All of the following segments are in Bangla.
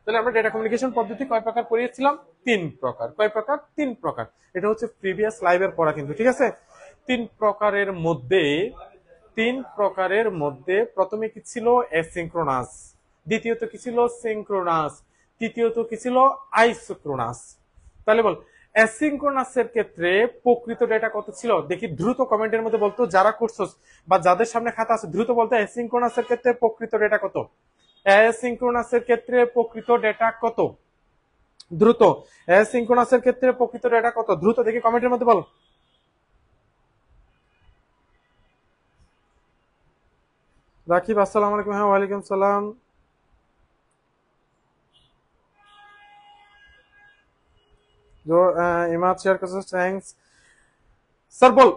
তাহলে আমরা ডেটা কমিউনিকেশন পদ্ধতি কয় প্রকার পড়িয়েছিলাম? 3 প্রকার। কয় প্রকার? 3 প্রকার। এটা হচ্ছে প্রিভিয়াস লাইভের পড়া কিন্তু, ঠিক আছে? 3 প্রকারের মধ্যে প্রথমে কি ছিল? অ্যাসিঙ্ক্রোনাস। দ্বিতীয়ত কি ছিল? সিঙ্ক্রোনাস। তৃতীয়ত কি ছিল? আইসোক্রোনাস। তাহলে বল, অ্যাসিঙ্ক্রোনাসের ক্ষেত্রে প্রকৃত ডেটা কত ছিল? দেখি দ্রুত কমেন্টের মধ্যে বলতো, যারা করছস বা যাদের সামনে খাতা আছে দ্রুত বলতো অ্যাসিঙ্ক্রোনাসের ক্ষেত্রে প্রকৃত ডেটা কত? অ্যাসিঙ্ক্রোনাসের ক্ষেত্রে প্রকৃত ডেটা কত? দ্রুত, অ্যাসিঙ্ক্রোনাসের ক্ষেত্রে প্রকৃত ডেটা কত? দ্রুত দেখি কমেন্টের মধ্যে বল। রাকিব আসসালামু আলাইকুম। হ্যাঁ ওয়ালাইকুম সালাম। जो ইমাদ শেয়ার করছে, থ্যাঙ্কস। স্যার বল,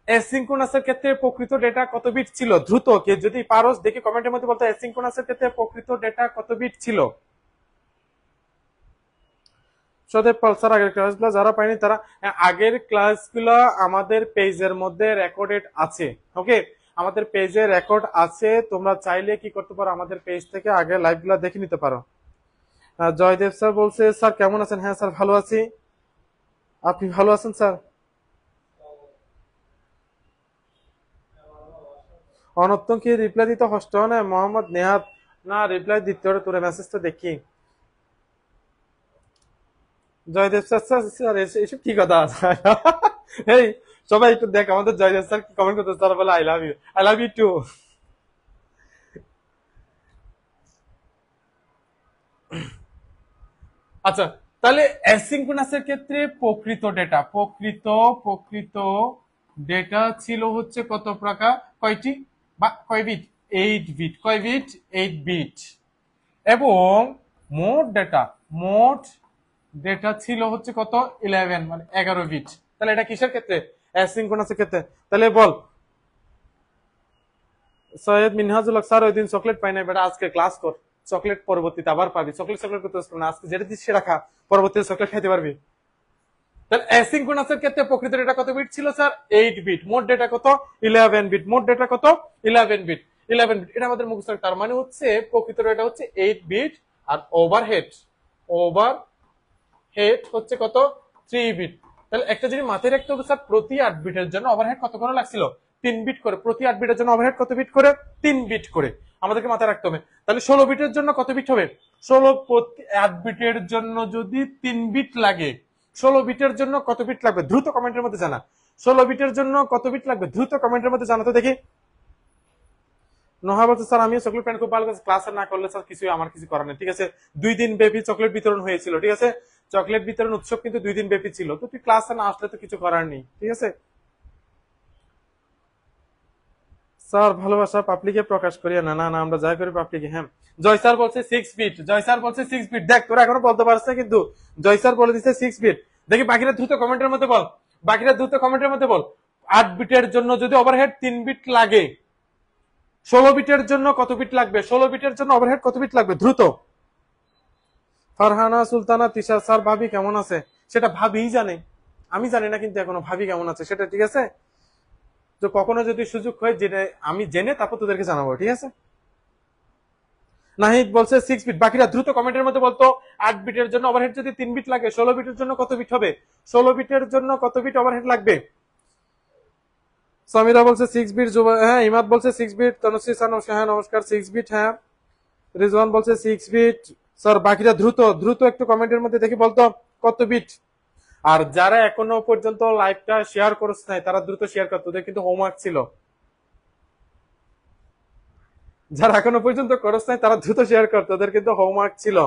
অ্যাসিঙ্ক্রোনাসের ক্ষেত্রে প্রকৃত ডেটা কত বিট ছিল? দ্রুত কে যদি পারোস দেখি কমেন্টের মধ্যে বলতো অ্যাসিঙ্ক্রোনাসের ক্ষেত্রে প্রকৃত ডেটা কত বিট ছিল? সদেব পালসার আগের ক্লাসগুলো যারা পায়নি তারা, আগের ক্লাসগুলো আমাদের পেজের মধ্যে রেকর্ডেড আছে। ওকে, আমাদের পেজে রেকর্ড আছে, তোমরা চাইলে কি করতে পারো, আমাদের পেজ থেকে আগের লাইভগুলো দেখে নিতে পারো। জয়দেব স্যার বলছে, স্যার কেমন আছেন? হ্যাঁ স্যার ভালো আছি, আপনি ভালো আছেন স্যার? অনর্থন কি রিপ্লাই দিতে কষ্ট হয় না? মোহাম্মদ নেহাত, না রিপ্লাই দিতে হবে, তোর মেসেজ তো দেখি। জয়দেব স্যার, স্যার স্যার এসব কি কথা আছে? এই সবাই একটু দেখ আমাদের জয়দেব স্যার কি কমেন্ট করতে, তারা বলে I love you, I love you too. আচ্ছা, তাহলে অ্যাসিঙ্ক্রোনাসের ক্ষেত্রে প্রকৃত ডেটা ছিল হচ্ছে কত প্রকার? কয়টি বা কয় বিট? 8 বিট। কয় বিট? 8 বিট। এবং মোট ডেটা ছিল হচ্ছে কত? 11, মানে 11 বিট। তাহলে এটা কিসের ক্ষেত্রে? অ্যাসিঙ্ক্রোনাসের ক্ষেত্রে। তাহলে বল, সৈয়দ মিনহাজুল হক, স্যার ওই দিন চকলেট পাই নাই বেটা, আজকে ক্লাস কর, চকলেট পরবর্তীতে আবার পাবি। চকলেট করতে পারবি না, আজকে যেটা দিচ্ছি সেটা খা, পরবর্তীতে চকলেট খাইতে পারবি। তাহলে অ্যাসিঙ্ক্রোনাসের ক্ষেত্রে প্রকৃত ডেটা কত বিট ছিল স্যার? 8 বিট। মোট ডেটা কত? 11 বিট। মোট ডেটা কত? 11 বিট। 11 বিট, এটা আমাদের মুখস্থ। তার মানে হচ্ছে প্রকৃত ডেটা হচ্ছে 8 বিট, আর ওভারহেড হচ্ছে কত? 3 বিট। তাহলে একটা জিনিস মাথায় রাখতে হবে স্যার, প্রতি 8 বিটের জন্য ওভারহেড কত করে লাগছিল? 3 বিট করে। প্রতি 8 বিটের জন্য ওভারহেড কত বিট করে? 3 বিট করে। আমাদেরকে মাথায় রাখতে হবে। তাহলে 16 বিটের জন্য কত বিট হবে? প্রতি 8 বিটের জন্য যদি 3 বিট লাগে, 16 বিটের জন্য কত বিট লাগবে? দ্রুত কমেন্টের মধ্যে জানা। 16 বিটের জন্য কত বিট লাগবে? দ্রুত কমেন্টের মধ্যে জানাতে দেখি। নোহা বলছে, স্যার আমিও চকলেট প্যান্ট খুব ভালো কাছে, ক্লাস না করলে স্যার কিছুই আমার কিছু করার নেই। ঠিক আছে, 2 দিন ব্যাপী চকলেট বিতরণ হয়েছিল। ঠিক আছে, চকলেট বিতরণ উৎসব কিন্তু 2 দিন ব্যাপী ছিল। তো তুই ক্লাসে না আসলে তো কিছু করার নেই। ঠিক আছে স্যার, ভালোবাসা পাবলিকে প্রকাশ করি না। না না, আমরা যাই করি পাবলিকে। হ্যাঁ, জয় স্যার বলছে 6 বিট। জয় স্যার বলছে 6 বিট। দেখ তোরা এখনো বলতে পারছ না, কিন্তু জয় স্যার বলে দিচ্ছে 6 বিট। দেখি বাকিরা দ্রুত কমেন্টের মধ্যে বল, বাকিরা দ্রুত কমেন্টের মধ্যে বল। 8 বিটের জন্য যদি ওভারহেড 3 বিট লাগে, 16 বিটের জন্য কত বিট লাগবে? 16 বিটের জন্য ওভারহেড কত বিট লাগবে? দ্রুত। ফারহানা সুলতানা তিশা, স্যার ভাবি কেমন আছে? সেটা ভাবিই জানে, আমি জানি না কিন্তু এখনো ভাবি কেমন আছে সেটা। ঠিক আছে, তো কখনো যদি সুযোগ হয় যেটা আমি জেনে তারপর তোদেরকে জানাবো। ঠিক আছে, নাহিদ বলছে 6 বিট। বাকিরা দ্রুত কমেন্টের মধ্যে বলতো 8 বিটের জন্য ওভারহেড যদি 3 বিট লাগে, 16 বিটের জন্য কত বিট হবে? 16 বিটের জন্য কত বিট ওভারহেড লাগবে? সমীরা বলছে 6 বিট। হ্যাঁ, ইমাদ বলছে 6 বিট। তনুশ্রী স্যার হ্যাঁ নমস্কার, 6 বিট। হ্যাঁ, রিজওয়ান বলছে 6 বিট। স্যার বাকিরা দ্রুত দ্রুত একটু কমেন্টের মধ্যে দেখি বলতো কত বিট। আর যারা এখনো পর্যন্ত লাইভটা শেয়ার করছে নাই তারা দ্রুত শেয়ার করতো, ওদের কিন্তু হোমওয়ার্ক ছিল। যারা এখনো পর্যন্ত করছ নাই তারা দ্রুত শেয়ার করতো, ওদের কিন্তু হোমওয়ার্ক ছিল।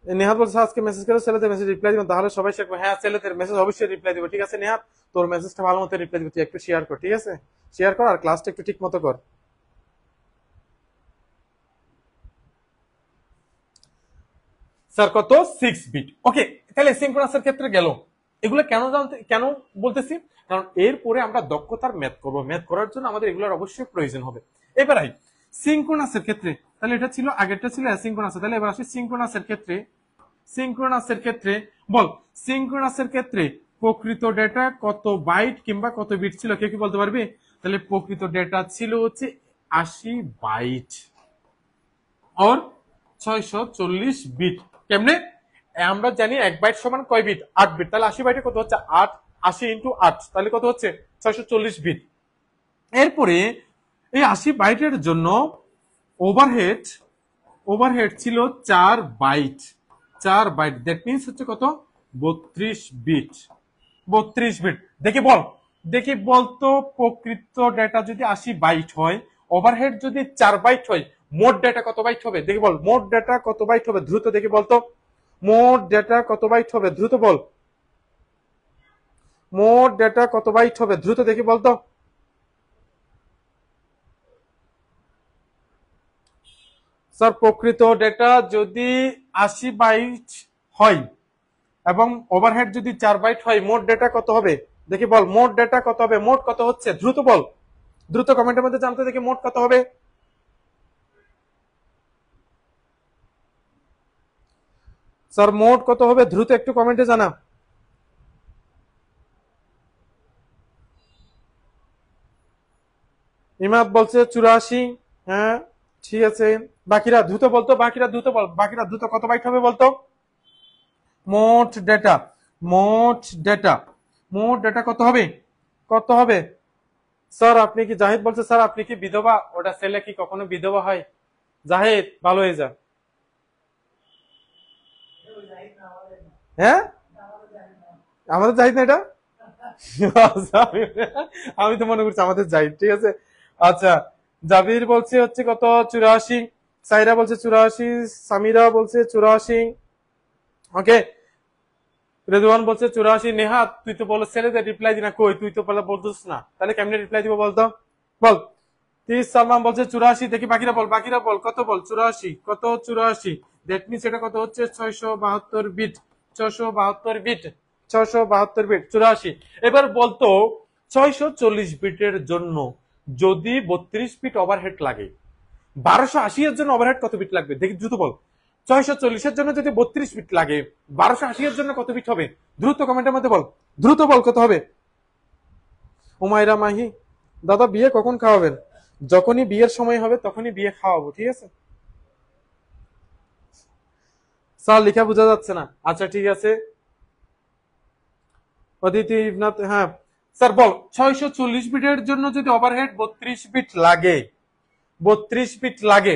নেহাত বলছে আজকে মেসেজ করে ছেলেদের মেসেজ রিপ্লাই দিব, তাহলে সবাই শিখবো। হ্যাঁ, ছেলেদের মেসেজ অবশ্যই রিপ্লাই দিব। ঠিক আছে নেহাত, তোর মেসেজটা ভালো মতো রিপ্লাই দিব, তুই একটু শেয়ার কর। ঠিক আছে, শেয়ার কর আর ক্লাসটা একটু ঠিক মতো কর। স্যার কত? 6 বিট। ওকে, তাহলে সিনক্রোনাসের ক্ষেত্রে গেল। এগুলো কেন জানতে, কেন বলতেছি, কারণ এরপরে আমরা দক্ষতার ম্যাথ করবো। ম্যাথ করার জন্য আমাদের এগুলোর অবশ্যই প্রয়োজন হবে। এবার আই সিনক্রোনাসের ক্ষেত্রে। তাহলে এটা ছিল, আগেরটা ছিল অ্যাসিনক্রোনাস। তাহলে এবার আসি সিনক্রোনাসের ক্ষেত্রে। সিনক্রোনাসের ক্ষেত্রে বল, সিনক্রোনাসের ক্ষেত্রে প্রকৃত ডেটা কত বাইট কিংবা কত বিট ছিল? কেউ কি বলতে পারবি? তাহলে প্রকৃত ডেটা ছিল হচ্ছে 80 বাইট और 640 বিট। কেমনে? আমরা জানি 1 বাইট সমান কয় বিট? 8 বিট। তাহলে 80 বাইটে কত হচ্ছে? 8, 80 × 8, তাহলে কত হচ্ছে? 640 বিট। এরপরে এই 80 বাইটের জন্য ওভারহেড ওভারহেড ছিল 4 বাইট। 4 বাইট, দ্যাট মিনস হচ্ছে কত? 32 বিট। 32 বিট। দেখি বলতো, প্রকৃত ডেটা যদি 80 বাইট হয়, ওভারহেড যদি 4 বাইট হয়, মোট ডেটা কত বাইট হবে? দেখি বল, মোট ডেটা কত বাইট হবে? দ্রুত দেখি বলতো, মোট ডেটা কত বাইট হবে? দ্রুত বল, মোট ডেটা কত বাইট হবে? দ্রুত দেখি বলতো। স্যার, প্রকৃত ডেটা যদি 80 বাইট হয় এবং ওভারহেড যদি 4 বাইট হয়, মোট ডেটা কত হবে? দেখি বল, মোট ডেটা কত হবে? মোট কত হচ্ছে? দ্রুত বল, দ্রুত কমেন্টের মধ্যে জানতে, দেখি মোট কত হবে। স্যার, মোট কত হবে? দ্রুত একটু কমেন্টে জানা। ইমাদ বলছে 84। হ্যাঁ, ঠিক আছে। বাকিরা দ্রুত বলতো, বাকিরা দ্রুত বল, বাকিরা দ্রুত কত বাইট হবে বলতো। মোট ডেটা, মোট ডেটা, মোট ডেটা কত হবে? কত হবে? স্যার আপনি কি, জাহিদ বলছে স্যার আপনি কি বিধবা? ওটা ছেলে কি কখনো বিধবা হয়? জাহিদ ভালো হয়ে যা। হ্যাঁ, আমাদের জাহিদ না এটা? আচ্ছা, আমি তো মনে করছি আমাদের জাহিদ। ঠিক আছে, আচ্ছা। জাবির বলছে হচ্ছে কত? 84। সাইরা বলছে 84। সামিরা বলছে 84। ওকে, রেদওয়ান বলছে 84। নেহাত তুই তো বলো ছেলেদের রিপ্লাই দিনা, কই তুই তো বলে বলছিস না, তাহলে কেমনে রিপ্লাই দিব বলতো? বল। তিস সালমান বলছে 84। দেখি বাকিরা বল, বাকিরা বল কত? বল 84 কত? 84, দ্যাট মিনস এটা কত হচ্ছে? 672 বিট। 672 bit, 672 bit, 84। এবার বলতো, 640 বিটের জন্য যদি 32 বিট ওভারহেড লাগে, 1280 এর জন্য ওভারহেড কত বিট লাগবে? দেখি দ্রুত বল। 640-এর জন্য যদি 32 বিট লাগে, 1280 এর জন্য কত বিট হবে? দ্রুত কমেন্টের মধ্যে বল, দ্রুত বল কত হবে। উমাইরা মাহি, দাদা বিয়ে কখন খাওয়াবেন? যখনই বিয়ের সময় হবে তখনই বিয়ে খাওয়াবো, ঠিক আছে? স্যার লেখা বোঝা যাচ্ছে না। আচ্ছা ঠিক আছে। অদিতি ইবনাথ, হ্যাঁ স্যার বল। 640 বিটের জন্য যদি ওভারহেড 32 বিট লাগে, 32 বিট লাগে,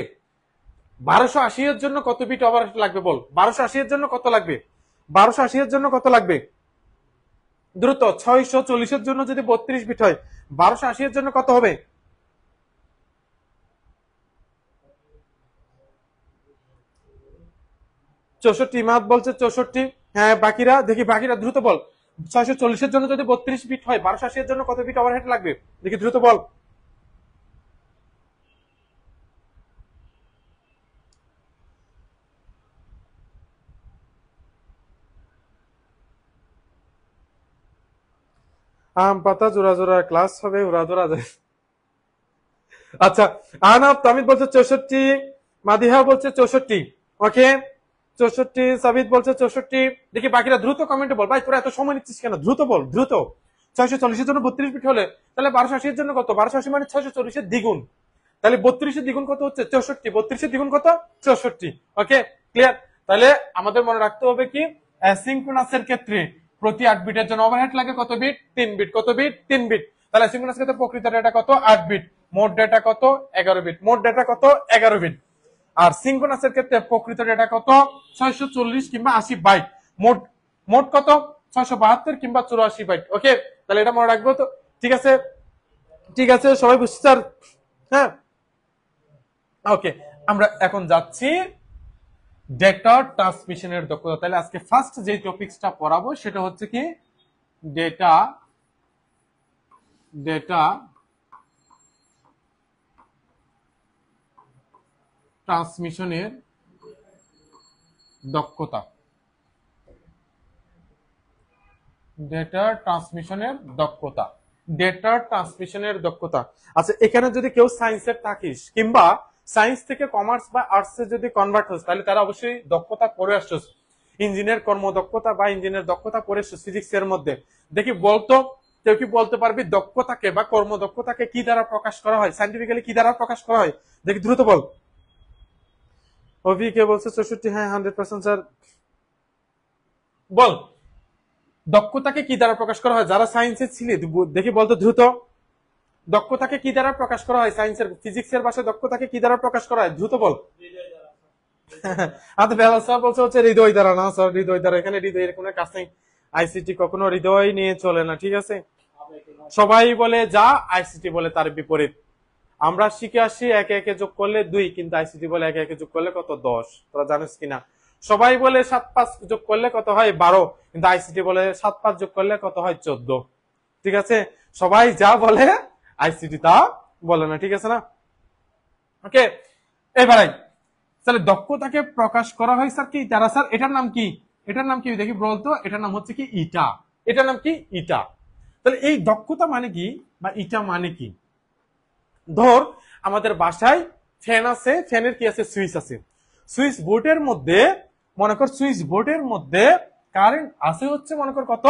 1280 এর জন্য কত বিট ওভারহেড লাগবে বল? 1280 এর জন্য কত লাগবে? 1280 এর জন্য কত লাগবে? দ্রুত। 640-এর জন্য যদি 32 বিট হয়, 1280 এর জন্য কত হবে? 64। মাহাত বলছে 64। হ্যাঁ, বাকিরা দেখি, বাকিরা দ্রুত বল। 640-এর জন্য যদি 32 বিট হয়, 1280 এর জন্য কত বিট ওভারহেড লাগবে? দেখি দ্রুত বল। আম পাতা জোড়া জোড়া ক্লাস হবে, ওরা জোড়া যায়। আচ্ছা, আহনাব তামিদ বলছে 64। মাদিহা বলছে 64। ওকে, 64। সাবিদ বলছে 64। দেখি বাকিরা দ্রুত কমেন্টে বল। ভাই তোরা এত সময় নিচ্ছিস কেন? দ্রুত বল, দ্রুত। 640-এর জন্য 32 বিট হলে তাহলে 1280-এর জন্য কত? 1280 মানে 640-এর দ্বিগুণ। তাহলে 32-এর দ্বিগুণ কত হচ্ছে? 64। 32-এর দ্বিগুণ কত? 64। ওকে, ক্লিয়ার। তাহলে আমাদের মনে রাখতে হবে কি, অ্যাসিঙ্ক্রোনাসের ক্ষেত্রে প্রতি 8 বিটের জন্য ওভারহেড লাগে কত বিট? 3 বিট। কত বিট? 3 বিট। তাহলে অ্যাসিঙ্ক্রোনাস ক্ষেত্রে প্রকৃত ডেটা কত? 8 বিট। মোট ডেটা কত? 11 বিট। মোট ডেটা কত? 11 বিট। আর সিঙ্ক্রোনাসের ক্ষেত্রে প্রকৃত ডেটা কত? 640 কিংবা 80 বাইট। মোট মোট কত? 672 কিংবা 84 বাইট। ওকে, তাহলে এটা মনে রাখবো তো। ঠিক আছে, ঠিক আছে, সবাই বুঝছি স্যার? হ্যাঁ, ওকে। আমরা এখন যাচ্ছি ডেটা ট্রান্সমিশনের দক্ষতা। তাহলে আজকে ফার্স্ট যে টপিকসটা পড়াবো সেটা হচ্ছে কি, ডেটা ডেটা ট্রান্সমিশনের দক্ষতা। ডেটা ট্রান্সমিশনের দক্ষতা, ডেটা ট্রান্সমিশনের দক্ষতা। আচ্ছা, এখানে যদি কেউ সায়েন্সের থাকিস কিংবা সায়েন্স থেকে কমার্স বা আর্টসে যদি কনভার্ট হোস, তাহলে তারা অবশ্যই দক্ষতা পড়ে আসছো। ইঞ্জিনিয়ার কর্মদক্ষতা বা ইঞ্জিনিয়ার দক্ষতা পড়ে আসছো ফিজিক্স এর মধ্যে। দেখি বলতো, কেউ কি বলতে পারবি দক্ষতাকে বা কর্মদক্ষতাকে কি দ্বারা প্রকাশ করা হয়, সাইন্টিফিক্যালি কি দ্বারা প্রকাশ করা হয়? দেখি দ্রুত বল। অভি কে বলছে 64, হ্যাঁ 100% স্যার। বল দক্ষতাকে কি দ্বারা প্রকাশ করা হয়? যারা সায়েন্সে ছিলে দেখি বলতো দ্রুত। দক্ষতাকে কি দ্বারা প্রকাশ করা হয়? সায়েন্সের ফিজিক্সের ভাষায় দক্ষতাকে কি দ্বারা প্রকাশ করা হয়? দ্রুত বল। আচ্ছা বেলা স্যার বলছে হচ্ছে হৃদয় দ্বারা। না স্যার হৃদয় দ্বারা, এখানে হৃদয়ের কোনো কাজ নেই। আইসিটি কখনো হৃদয় নিয়ে চলে না, ঠিক আছে? সবাই বলে যা, আইসিটি বলে তার বিপরীত। আমরা শিখে আসি একে একে যোগ করলে 2, কিন্তু আইসিটি বলে একে একে যোগ করলে কত? 10। তোরা জানিস কিনা? সবাই বলে 7-5 যোগ করলে কত হয়? 12, কিন্তু আইসিটি বলে 7-5 যোগ করলে কত হয়? 14। ঠিক আছে, সবাই যা বলে আইসিটি তা বলে না, ঠিক আছে না? ওকে, এবারে তাহলে দক্ষতাকে প্রকাশ করা হয় স্যার কি দ্বারা? স্যার এটার নাম কি? এটার নাম কি দেখি বলতো। এটার নাম হচ্ছে কি ইটা। এটার নাম কি? ইটা। তাহলে এই দক্ষতা মানে কি বা ইটা মানে কি? ধর আমাদের বাসায় ফ্যান আছে, ফ্যানের কি আছে? সুইচ আছে। সুইচ বোর্ডের মধ্যে মনে কর, সুইচ বোর্ডের মধ্যে কারেন্ট আছে হচ্ছে মনে কর কত?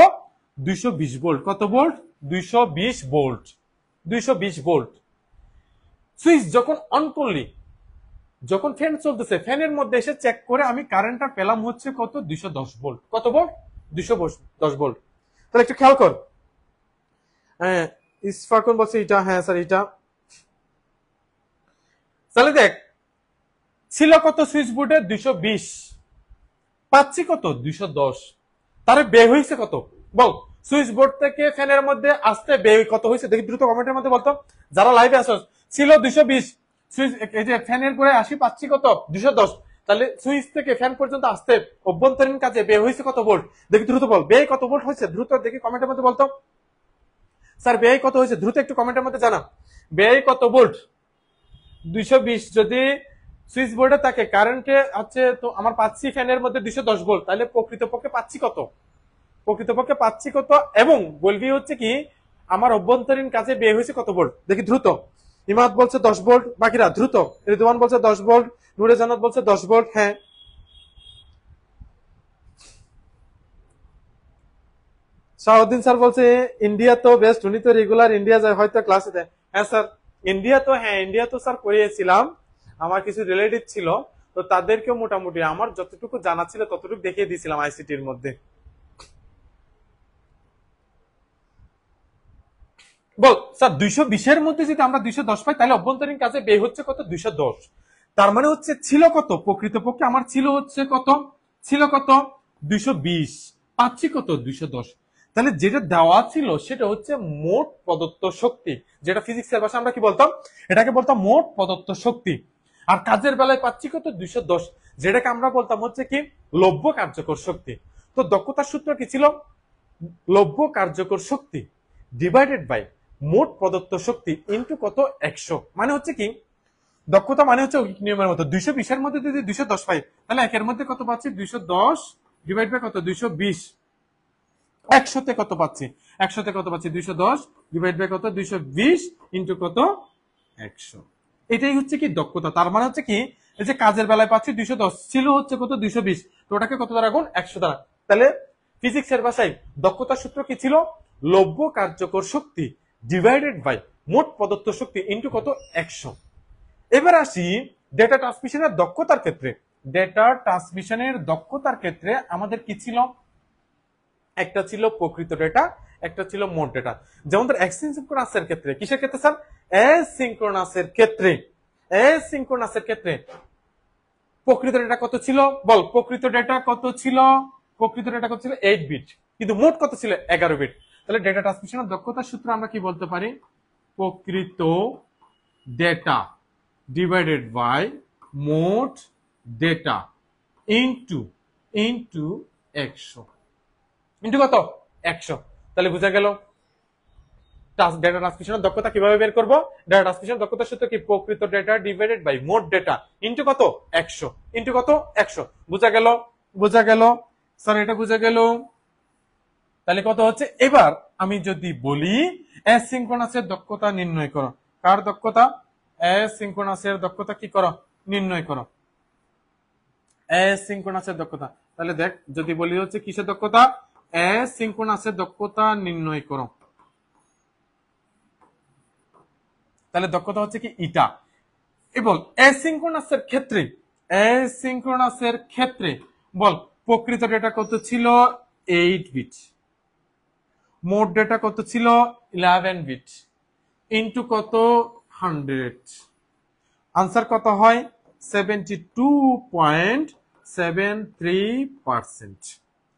220 ভোল্ট। কত ভোল্ট? 220 ভোল্ট। 220 ভোল্ট। সুইচ যখন অন করলি, যখন ফ্যান চলতেছে, ফ্যানের মধ্যে এসে চেক করে আমি কারেন্টটা পেলাম হচ্ছে কত? 210 ভোল্ট। কত ভোল্ট? 210 ভোল্ট। তাহলে একটু খেয়াল কর। হ্যাঁ ইসফাকুন বলছে এটা, হ্যাঁ স্যার এটা। তাহলে দেখ ছিল কত সুইচ বোর্ডে? 220, পাচ্ছি কত? 210। তারে ব্যয় হয়েছে কত বল? সুইচ বোর্ড থেকে ফ্যানের মধ্যে আসতে ব্যয় কত হয়েছে দেখি দ্রুত কমেন্টের মধ্যে বলতো। যারা লাইভে আসো, ছিল 220, সুইচ এই যে ফ্যানের করে আসি, পাচ্ছি কত? 210। তাহলে সুইচ থেকে ফ্যান পর্যন্ত আসতে অভ্যন্তরীণ কাজে ব্যয় হয়েছে কত ভোল্ট দেখি দ্রুত বল। ব্যয় কত ভোল্ট হয়েছে দ্রুত দেখি কমেন্টের মধ্যে বলতো। স্যার ব্যয় কত হয়েছে দ্রুত একটু কমেন্টের মধ্যে জানা। ব্যয় কত ভোল্ট? 220 যদি সুইচ বোর্ডে থাকে, কারেন্টে আছে তো আমার পাচ্ছি ফ্যানের মধ্যে 210 ভোল্ট, তাহলে প্রকৃতপক্ষে পাচ্ছি কত? প্রকৃতপক্ষে পাচ্ছি কত? এবং বলবি হচ্ছে কি আমার অভ্যন্তরীণ কাজে ব্যয় হয়েছে কত ভোল্ট দেখি দ্রুত। ইমাদ বলছে 10 ভোল্ট, বাকিরা দ্রুত। রিদওয়ান বলছে 10 ভোল্ট, নুরে জান্নাত বলছে 10 ভোল্ট। হ্যাঁ শাহউদ্দিন স্যার বলছে ইন্ডিয়া তো বেস্ট, উনি তো রেগুলার ইন্ডিয়া যায়, হয়তো ক্লাসে দেয়। হ্যাঁ স্যার ইন্ডিয়া তো, হ্যাঁ ইন্ডিয়া তো স্যার করিয়েছিলাম। আমার কিছু রিলেটিভ ছিল, তো তাদেরকেও মোটামুটি আমার যতটুকু জানা ছিল ততটুকু দেখিয়ে দিয়েছিলাম আইসিটির মধ্যে। বল স্যার 220-এর মধ্যে যদি আমরা 210 পাই, তাহলে অভ্যন্তরীণ কাজে ব্যয় হচ্ছে কত? 210। তার মানে হচ্ছে ছিল কত? প্রকৃতপক্ষে আমার ছিল হচ্ছে কত? ছিল কত? 220, পাচ্ছি কত? 210। তাহলে যেটা দেওয়া ছিল সেটা হচ্ছে মোট প্রদত্ত শক্তি, যেটা ফিজিক্সের ভাষা আমরা কি বলতাম? এটাকে বলতাম মোট প্রদত্ত শক্তি। আর কাজের বেলায় পাচ্ছি কত? 210, যেটাকে আমরা বলতাম হচ্ছে কি লব্য কার্যকর শক্তি। তো দক্ষতার সূত্র কি ছিল? লব্য কার্যকর শক্তি ডিভাইডেড বাই মোট প্রদত্ত শক্তি ইন্টু কত? 100। মানে হচ্ছে কি দক্ষতা মানে হচ্ছে নিয়মের মতো 220-এর মধ্যে যদি 210 পাই, তাহলে একের মধ্যে কত পাচ্ছি? 210 ডিভাইড বাই কত? 220। 100-তে কত পাচ্ছি? 100-তে কত পাচ্ছি? 210 ডিভাইড বাই কত? 220 ইন্টু কত? 100। এটাই হচ্ছে কি দক্ষতা। তার মানে হচ্ছে কি এই যে কাজের বেলায় পাচ্ছি 210, ছিল হচ্ছে কত? 220, তো ওটাকে কত দ্বারা গুণ? 100 দ্বারা। তাহলে ফিজিক্সের ভাষায় দক্ষতার সূত্র কি ছিল? লব্য কার্যকর শক্তি ডিভাইডেড বাই মোট প্রদত্ত শক্তি ইন্টু কত? 100। এবার আসি ডেটা ট্রান্সমিশনের দক্ষতার ক্ষেত্রে। ডেটা ট্রান্সমিশনের দক্ষতার ক্ষেত্রে আমাদের কি ছিল? একটা ছিল প্রকৃত ডেটা, একটা ছিল মোট ডেটা। যেমন ধর অ্যাসিঙ্ক্রোনাসের ক্ষেত্রে, কিসের ক্ষেত্রে স্যার? অ্যাসিঙ্ক্রোনাসের ক্ষেত্রে, অ্যাসিঙ্ক্রোনাসের ক্ষেত্রে প্রকৃত ডেটা কত ছিল বল? প্রকৃত ডেটা কত ছিল? প্রকৃত ডেটা কত ছিল? 8 বিট, কিন্তু মোট কত ছিল? 11 বিট। তাহলে ডেটা ট্রান্সমিশনের দক্ষতার সূত্র আমরা কি বলতে পারি? প্রকৃত ডেটা ডিভাইডেড বাই মোট ডেটা ইন্টু ইন্টু 100, ইন্টু কত? 100। তাহলে বোঝা গেল ডেটা ট্রান্সমিশনের দক্ষতা কিভাবে বের করব। ডেটা ট্রান্সমিশন দক্ষতার সূত্র কি? প্রকৃত ডেটা ডিভাইডেড বাই মোট ডেটা ইন্টু কত? 100, ইন্টু কত? 100। বোঝা গেল? বোঝা গেল স্যার, এটা বোঝা গেল। তাহলে কত হচ্ছে? এবার আমি যদি বলি অ্যাসিঙ্ক্রোনাসের দক্ষতা নির্ণয় করো। কার দক্ষতা? অ্যাসিঙ্ক্রোনাসের দক্ষতা কি করো? নির্ণয় করো। অ্যাসিঙ্ক্রোনাসের দক্ষতা, তাহলে দেখ যদি বলি হচ্ছে কিসের দক্ষতা? অ্যাসিঙ্ক্রোনাসের দক্ষতা নির্ণয় করো। তাহলে দক্ষতা হচ্ছে কি ইটা। এবং অ্যাসিঙ্ক্রোনাসের ক্ষেত্রে বল প্রকৃত ডেটা কত ছিল 8 বিট, মোট ডেটা কত ছিল 11 বিট, ইনটু কত 100, আনসার কত হয় 72.73%।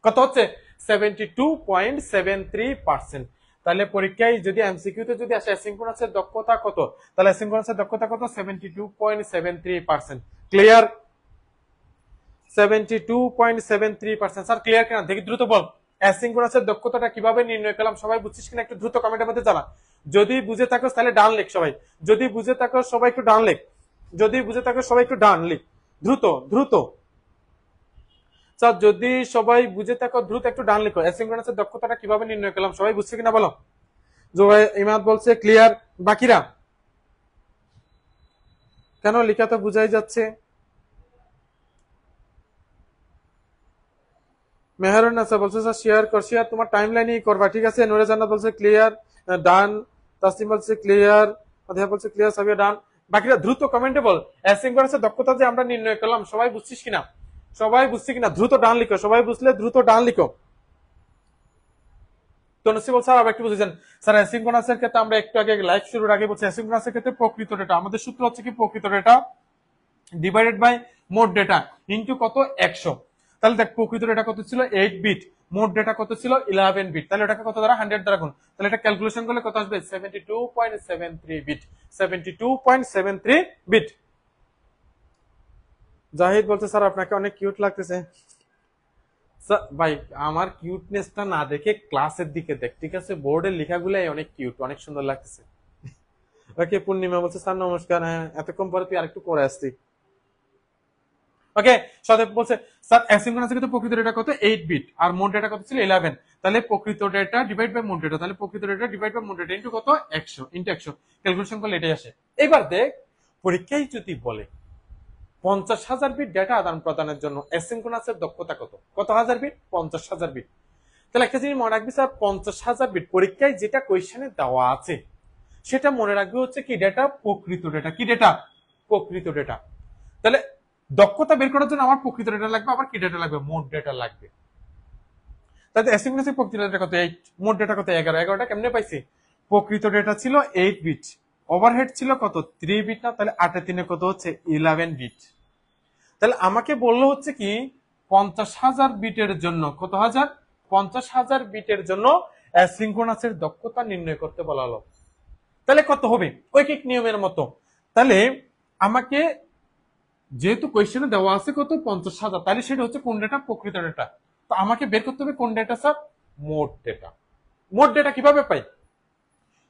কত হচ্ছে 72.73%। তাহলে পরীক্ষায় যদি এমসিকিউ তে যদি আসে অ্যাসিঙ্ক্রোনাসের দক্ষতা কত, তাহলে অ্যাসিঙ্ক্রোনাসের দক্ষতা কত 72.73%। ক্লিয়ার? 72.73%। স্যার ক্লিয়ার কিনা দেখি দ্রুত বল। অ্যাসিঙ্ক্রোনাসের দক্ষতাটা কিভাবে নির্ণয় করলাম সবাই বুঝছিস কিনা একটু দ্রুত কমেন্টের মধ্যে জানা। যদি বুঝে থাকো তাহলে ডান লিখ সবাই, যদি বুঝে থাকো সবাই একটু ডান লিখ, যদি বুঝে থাকো সবাই একটু ডান লিখ, দ্রুত দ্রুত। স্যার যদি সবাই বুঝে থাকো দ্রুত একটু ডান লিখো। অ্যাসিঙ্ক্রোনাসের দক্ষতাটা কিভাবে নির্ণয় করলাম সবাই বুঝছে কিনা বলো। জোবাই ইমাদ বলছে ক্লিয়ার, বাকিরা কেন লেখা তো বুঝাই যাচ্ছে। মেহরুন নাসা বলছে স্যার শেয়ার কর, শেয়ার তোমার টাইমলাইনেই করবা, ঠিক আছে। নুরে জান্নাত বলছে ক্লিয়ার, ডান। তাসলিম বলছে ক্লিয়ার, আদিয়া বলছে ক্লিয়ার, সাবিয়া ডান। বাকিরা দ্রুত কমেন্টে বল অ্যাসিঙ্ক্রোনাসের দক্ষতা যে আমরা নির্ণয় করলাম সবাই বুঝছিস কিনা, সবাই বুঝছি কিনা দ্রুত ডান লিখো, সবাই বুঝলে দ্রুত ডান লিখো। তনুশ্রী বলছে স্যার আবার একটু বুঝেছেন। স্যার অ্যাসিঙ্ক্রোনাসের ক্ষেত্রে আমরা একটু আগে লাইভ শুরুর আগে বলছি অ্যাসিঙ্ক্রোনাসের ক্ষেত্রে প্রকৃত ডেটা, আমাদের সূত্র হচ্ছে কি প্রকৃত ডেটা ডিভাইডেড বাই মোট ডেটা ইনটু কত 100। তাহলে দেখ প্রকৃত ডেটা কত ছিল 8 বিট, মোট ডেটা কত ছিল 11 বিট, তাহলে এটাকে কত দ্বারা 100 দ্বারা গুণ, তাহলে এটা ক্যালকুলেশন করলে কত আসবে 72.73 বিট, 72.73 বিট। জাহিদ বলছে স্যার আপনাকে অনেক কিউট লাগতেছে। ভাই আমার কিউটনেসটা না দেখে ক্লাসের দিকে দেখ, ঠিক আছে, বোর্ডের লেখাগুলাই অনেক কিউট, অনেক সুন্দর লাগতেছে। ওকে পূর্ণিমা বলছে স্যার নমস্কার, হ্যাঁ এতক্ষণ পরে তুই আরেকটু পরে আসছি। ওকে সদেব বলছে স্যার অ্যাসিঙ্ক্রোনাসের ক্ষেত্রে প্রকৃত ডেটা কত 8 বিট আর মোট ডেটা কত ছিল 11, তাহলে প্রকৃত ডেটা ডিভাইড বাই মোট ডেটা, তাহলে প্রকৃত ডেটা ডিভাইড বাই মোট ডেটা ইনটু কত 100 ইনটু 100 ক্যালকুলেশন করলে এটাই আসে। এবার দেখ পরীক্ষায় যদি বলে 50,000 বিট ডেটা আদান প্রদানের জন্য অ্যাসিঙ্ক্রোনাসের দক্ষতা কত, কত হাজার বিট 50,000 বিট। তাহলে একটা জিনিস মনে রাখবি স্যার 50,000 বিট পরীক্ষায় যেটা কোয়েশ্চেনে দেওয়া আছে সেটা মনে রাখবি হচ্ছে কি ডেটা প্রকৃত ডেটা, কি ডেটা প্রকৃত ডেটা। তাহলে দক্ষতা বের করার জন্য আমার প্রকৃত ডেটা লাগবে, আবার কি ডেটা লাগবে মোট ডেটা লাগবে। তাহলে অ্যাসিঙ্ক্রোনাসের প্রকৃত ডেটা কত 8, মোট ডেটা কত 11, 11টা কেমনে পাইছি প্রকৃত ডেটা ছিল 8 বিট, ওভারহেড ছিল কত 3 বিট না, তাহলে 8 এ 3 কত হচ্ছে 11 বিট। তাহলে আমাকে বললো হচ্ছে কি 50,000 বিটের জন্য কত হাজার 50,000 বিটের জন্য অ্যাসিঙ্ক্রোনাসের দক্ষতা নির্ণয় করতে বলা হলো। তাহলে কত হবে ঐকিক নিয়মের মতো, তাহলে আমাকে যেহেতু কোয়েশ্চেনে দেওয়া আছে কত 50,000, তাহলে সেটা হচ্ছে কোন ডেটা প্রকৃত ডেটা। তো আমাকে বের করতে হবে কোন ডেটা স্যার মোট ডেটা। মোট ডেটা কিভাবে পাই,